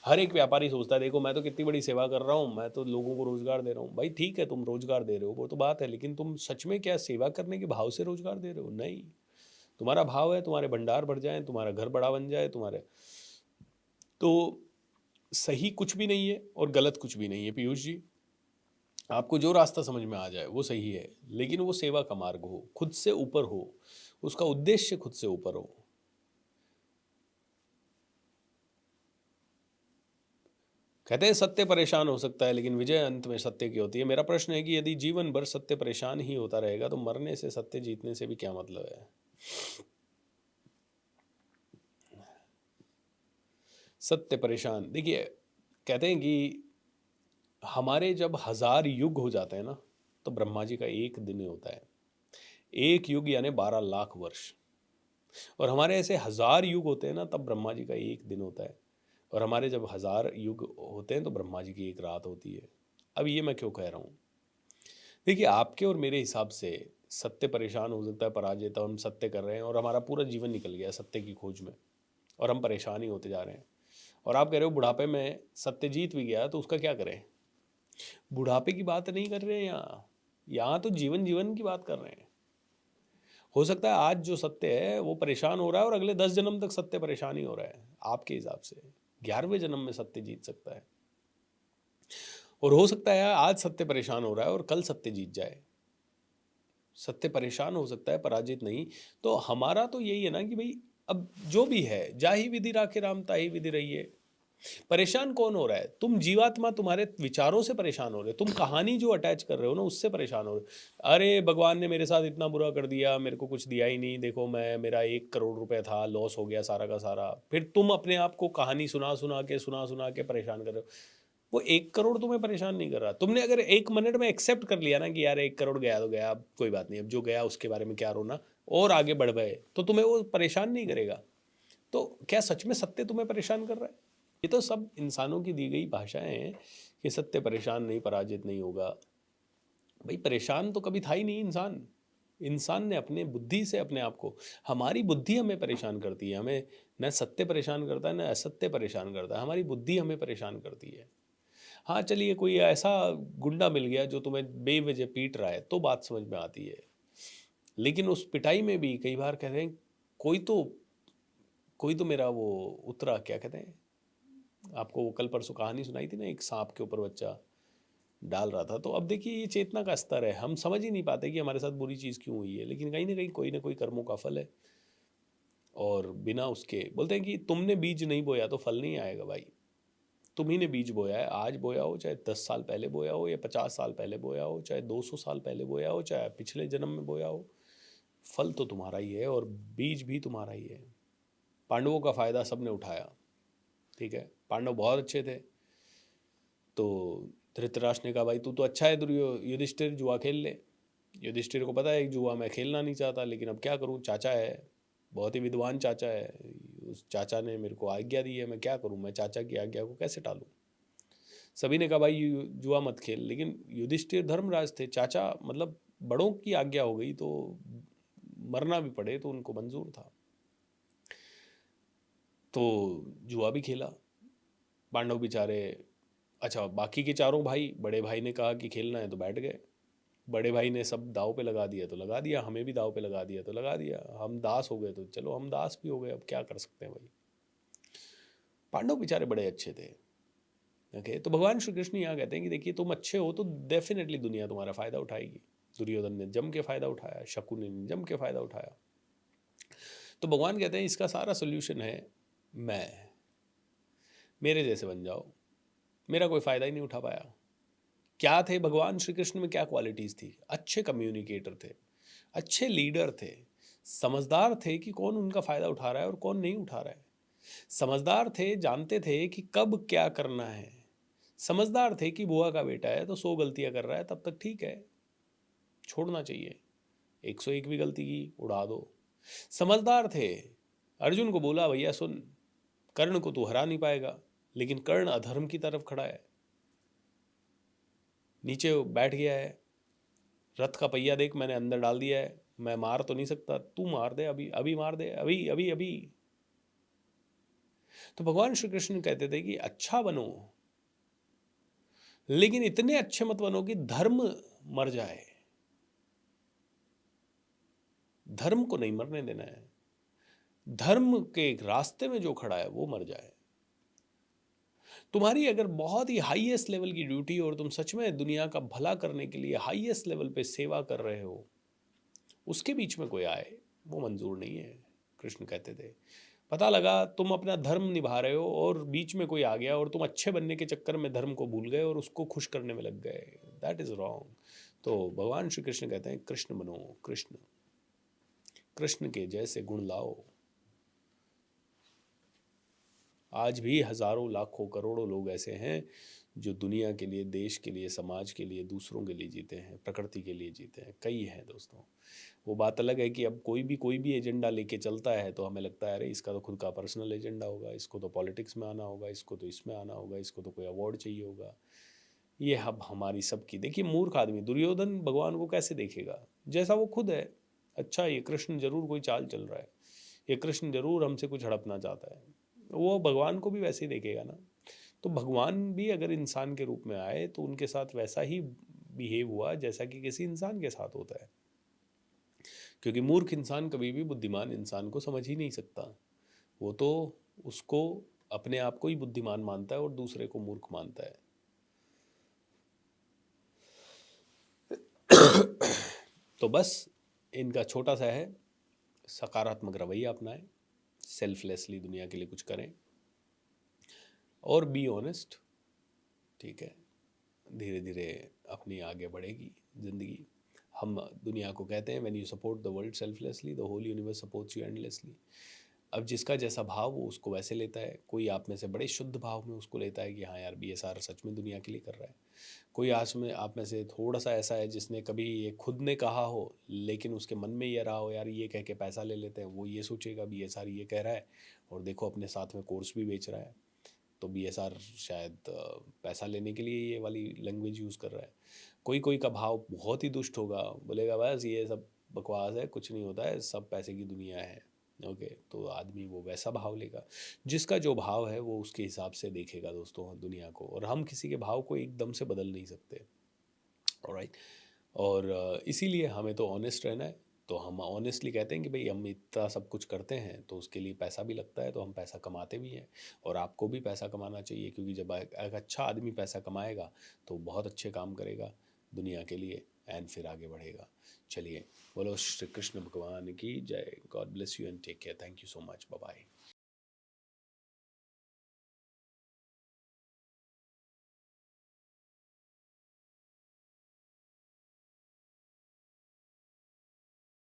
हर एक व्यापारी सोचता है देखो मैं तो कितनी बड़ी सेवा कर रहा हूँ, मैं तो लोगों को रोजगार दे रहा हूँ। भाई ठीक है, तुम रोजगार दे रहे हो वो तो बात है, लेकिन तुम सच में क्या सेवा करने के भाव से रोजगार दे रहे हो? नहीं। तुम्हारा भाव है तुम्हारे भंडार बढ़ जाए, तुम्हारा घर बड़ा बन जाए, तुम्हारे तो सही कुछ भी नहीं है और गलत कुछ भी नहीं है पीयूष जी। आपको जो रास्ता समझ में आ जाए वो सही है, लेकिन वो सेवा का मार्ग हो, खुद से ऊपर हो, उसका उद्देश्य खुद से ऊपर हो। कहते हैं सत्य परेशान हो सकता है लेकिन विजय अंत में सत्य की होती है। मेरा प्रश्न है कि यदि जीवन भर सत्य परेशान ही होता रहेगा तो मरने से सत्य जीतने से भी क्या मतलब है? सत्य परेशान, देखिए कहते हैं कि हमारे जब 1000 युग हो जाते हैं ना, तो ब्रह्मा जी का एक दिन ही होता है। एक युग यानी 12 लाख वर्ष। और हमारे ऐसे 1000 युग होते हैं ना, तब ब्रह्मा जी का एक दिन होता है। और हमारे जब 1000 युग होते हैं तो ब्रह्मा जी की एक रात होती है। अब ये मैं क्यों कह रहा हूँ? देखिए आपके और मेरे हिसाब से सत्य परेशान हो सकता है, पराजित, हम सत्य कर रहे हैं और हमारा पूरा जीवन निकल गया सत्य की खोज में, और हम परेशान ही होते जा रहे हैं। और आप कह रहे हो बुढ़ापे में सत्य जीत भी गया तो उसका क्या करें? बुढ़ापे की बात नहीं कर रहे हैं यहाँ, यहाँ तो जीवन जीवन की बात कर रहे हैं। हो सकता है आज जो सत्य है वो परेशान हो रहा है और अगले 10 जन्म तक सत्य परेशान ही हो रहा है आपके हिसाब से। 11वें जन्म में सत्य जीत सकता है। और हो सकता है आज सत्य परेशान हो रहा है और कल सत्य जीत जाए। सत्य परेशान हो सकता है, पराजित नहीं। तो हमारा तो यही है ना कि भाई अब जो भी है, जाहि विधि राखे राम ताहि विधि रहिए। परेशान कौन हो रहा है? तुम जीवात्मा, तुम्हारे विचारों से परेशान हो रहे हो, तुम कहानी जो अटैच कर रहे हो ना उससे परेशान हो रहे हो। अरे भगवान ने मेरे साथ इतना बुरा कर दिया, मेरे को कुछ दिया ही नहीं, देखो मैं, मेरा 1 करोड़ रुपए था, लॉस हो गया सारा का सारा। फिर तुम अपने आप को कहानी सुना सुना के परेशान कर रहे हो। वो 1 करोड़ तुम्हें परेशान नहीं कर रहा। तुमने अगर 1 मिनट में एक्सेप्ट कर लिया ना कि यार 1 करोड़ गया तो गया, अब कोई बात नहीं, अब जो गया उसके बारे में क्या रोना, और आगे बढ़ गए, तो तुम्हें वो परेशान नहीं करेगा। तो क्या सच में सत्य तुम्हें परेशान कर रहा है? ये तो सब इंसानों की दी गई भाषाएं हैं कि सत्य परेशान नहीं, पराजित नहीं होगा। भाई परेशान तो कभी था ही नहीं इंसान। इंसान ने अपने बुद्धि से अपने आप को, हमारी बुद्धि हमें परेशान करती है। हमें न सत्य परेशान करता है न असत्य परेशान करता है, हमारी बुद्धि हमें परेशान करती है। हाँ चलिए, कोई ऐसा गुंडा मिल गया जो तुम्हें बेवजह पीट रहा है तो बात समझ में आती है। लेकिन उस पिटाई में भी कई बार कहते हैं कोई तो कोई तो मेरा वो उतरा, क्या कहते हैं, आपको वो कल परसों कहानी सुनाई थी ना, एक सांप के ऊपर बच्चा डाल रहा था। तो अब देखिए ये चेतना का स्तर है, हम समझ ही नहीं पाते कि हमारे साथ बुरी चीज़ क्यों हुई है, लेकिन कहीं ना कोई कर्मों का फल है। और बिना उसके बोलते हैं कि तुमने बीज नहीं बोया तो फल नहीं आएगा भाई। तुम ही ने बीज बोया है, आज बोया हो, चाहे 10 साल पहले बोया हो, या 50 साल पहले बोया हो, चाहे 200 साल पहले बोया हो, चाहे पिछले जन्म में बोया हो, फल तो तुम्हारा ही है और बीज भी तुम्हारा ही है। पांडवों का फायदा सबने उठाया, ठीक है, पांडव बहुत अच्छे थे। तो धृतराष्ट्र ने कहा भाई तू तो अच्छा है युधिष्ठिर, जुआ खेल ले। युधिष्ठिर को पता है कि जुआ मैं खेलना नहीं चाहता, लेकिन अब क्या करूं, चाचा है, बहुत ही विद्वान चाचा है, उस चाचा ने मेरे को आज्ञा दी है, मैं क्या करूं, मैं चाचा की आज्ञा को कैसे टालूं। सभी ने कहा भाई जुआ मत खेल, लेकिन युधिष्ठिर धर्मराज थे, चाचा मतलब बड़ों की आज्ञा हो गई तो मरना भी पड़े तो उनको मंजूर था। तो जुआ भी खेला पांडव बेचारे। अच्छा, बाकी के चारों भाई, बड़े भाई ने कहा कि खेलना है तो बैठ गए। बड़े भाई ने सब दाव पे लगा दिया तो लगा दिया, हमें भी दाव पे लगा दिया तो लगा दिया, हम दास हो गए तो चलो हम दास भी हो गए, अब क्या कर सकते हैं भाई। पांडव बेचारे बड़े अच्छे थे। ओके, तो भगवान श्री कृष्ण यहाँ कहते हैं कि देखिए तुम अच्छे हो तो डेफिनेटली दुनिया तुम्हारा फायदा उठाएगी। दुर्योधन ने जम के फायदा उठाया, शकुनि ने जम के फायदा उठाया। तो भगवान कहते हैं इसका सारा सोल्यूशन है मैं, मेरे जैसे बन जाओ। मेरा कोई फायदा ही नहीं उठा पाया। क्या थे भगवान श्री कृष्ण में, क्या क्वालिटीज़ थी? अच्छे कम्युनिकेटर थे, अच्छे लीडर थे, समझदार थे कि कौन उनका फ़ायदा उठा रहा है और कौन नहीं उठा रहा है। समझदार थे, जानते थे कि कब क्या करना है। समझदार थे कि बुआ का बेटा है तो 100 गलतियां कर रहा है, तब तक ठीक है, छोड़ना चाहिए। 101 भी गलती की उड़ा दो। समझदार थे, अर्जुन को बोला भैया सुन, कर्ण को तू हरा नहीं पाएगा, लेकिन कर्ण अधर्म की तरफ खड़ा है, नीचे बैठ गया है, रथ का पहिया देख मैंने अंदर डाल दिया है, मैं मार तो नहीं सकता, तू मार दे, अभी अभी मार दे, अभी अभी अभी। तो भगवान श्री कृष्ण कहते थे कि अच्छा बनो, लेकिन इतने अच्छे मत बनो कि धर्म मर जाए। धर्म को नहीं मरने देना है, धर्म के रास्ते में जो खड़ा है वो मर जाए। तुम्हारी अगर बहुत ही हाईएस्ट लेवल की ड्यूटी और तुम सच में दुनिया का भला करने के लिए हाईएस्ट लेवल पे सेवा कर रहे हो, उसके बीच में कोई आए, वो मंजूर नहीं है। कृष्ण कहते थे पता लगा तुम अपना धर्म निभा रहे हो और बीच में कोई आ गया और तुम अच्छे बनने के चक्कर में धर्म को भूल गए और उसको खुश करने में लग गए, दैट इज रॉन्ग। तो भगवान श्री कृष्ण कहते हैं कृष्ण बनो, कृष्ण, कृष्ण के जैसे गुण लाओ। आज भी हजारों लाखों करोड़ों लोग ऐसे हैं जो दुनिया के लिए, देश के लिए, समाज के लिए, दूसरों के लिए जीते हैं, प्रकृति के लिए जीते हैं, कई हैं दोस्तों। वो बात अलग है कि अब कोई भी एजेंडा लेके चलता है तो हमें लगता है अरे इसका तो खुद का पर्सनल एजेंडा होगा, इसको तो पॉलिटिक्स में आना होगा, इसको तो इसमें आना होगा, इसको तो कोई अवार्ड चाहिए होगा। ये अब हमारी सबकी, देखिए मूर्ख आदमी दुर्योधन भगवान को कैसे देखेगा, जैसा वो खुद है। अच्छा ये कृष्ण जरूर कोई चाल चल रहा है, ये कृष्ण जरूर हमसे कुछ हड़पना चाहता है, वो भगवान को भी वैसे ही देखेगा ना। तो भगवान भी अगर इंसान के रूप में आए तो उनके साथ वैसा ही बिहेव हुआ जैसा कि किसी इंसान के साथ होता है, क्योंकि मूर्ख इंसान कभी भी बुद्धिमान इंसान को समझ ही नहीं सकता। वो तो उसको अपने आप को ही बुद्धिमान मानता है और दूसरे को मूर्ख मानता है। तो बस इनका छोटा सा है, सकारात्मक रवैया अपनाएं, सेल्फलेसली दुनिया के लिए कुछ करें और बी ऑनेस्ट। ठीक है, धीरे धीरे अपनी आगे बढ़ेगी ज़िंदगी। हम दुनिया को कहते हैं when you support the world selflessly the whole universe supports you endlessly. अब जिसका जैसा भाव वो उसको वैसे लेता है। कोई आप में से बड़े शुद्ध भाव में उसको लेता है कि हाँ यार BSR सच में दुनिया के लिए कर रहा है। कोई आप में से थोड़ा सा ऐसा है जिसने कभी ये खुद ने कहा हो लेकिन उसके मन में ये रहा हो यार ये कह के पैसा ले लेते हैं, वो ये सोचेगा BSR ये कह रहा है और देखो अपने साथ में कोर्स भी बेच रहा है, तो BSR शायद पैसा लेने के लिए ये वाली लैंग्वेज यूज़ कर रहा है। कोई कोई का भाव बहुत ही दुष्ट होगा, बोलेगा बस ये सब बकवास है, कुछ नहीं होता है, सब पैसे की दुनिया है। ओके, तो आदमी वो वैसा भाव लेगा। जिसका जो भाव है वो उसके हिसाब से देखेगा दोस्तों दुनिया को, और हम किसी के भाव को एकदम से बदल नहीं सकते। ऑलराइट, और इसीलिए हमें तो ऑनेस्ट रहना है। तो हम ऑनेस्टली कहते हैं कि भाई हम इतना सब कुछ करते हैं तो उसके लिए पैसा भी लगता है, तो हम पैसा कमाते भी हैं। और आपको भी पैसा कमाना चाहिए, क्योंकि जब एक अच्छा आदमी पैसा कमाएगा तो बहुत अच्छे काम करेगा दुनिया के लिए एंड फिर आगे बढ़ेगा। चलिए, बोलो श्री कृष्ण भगवान की जय। God bless you and take care. Thank you so much. Bye bye.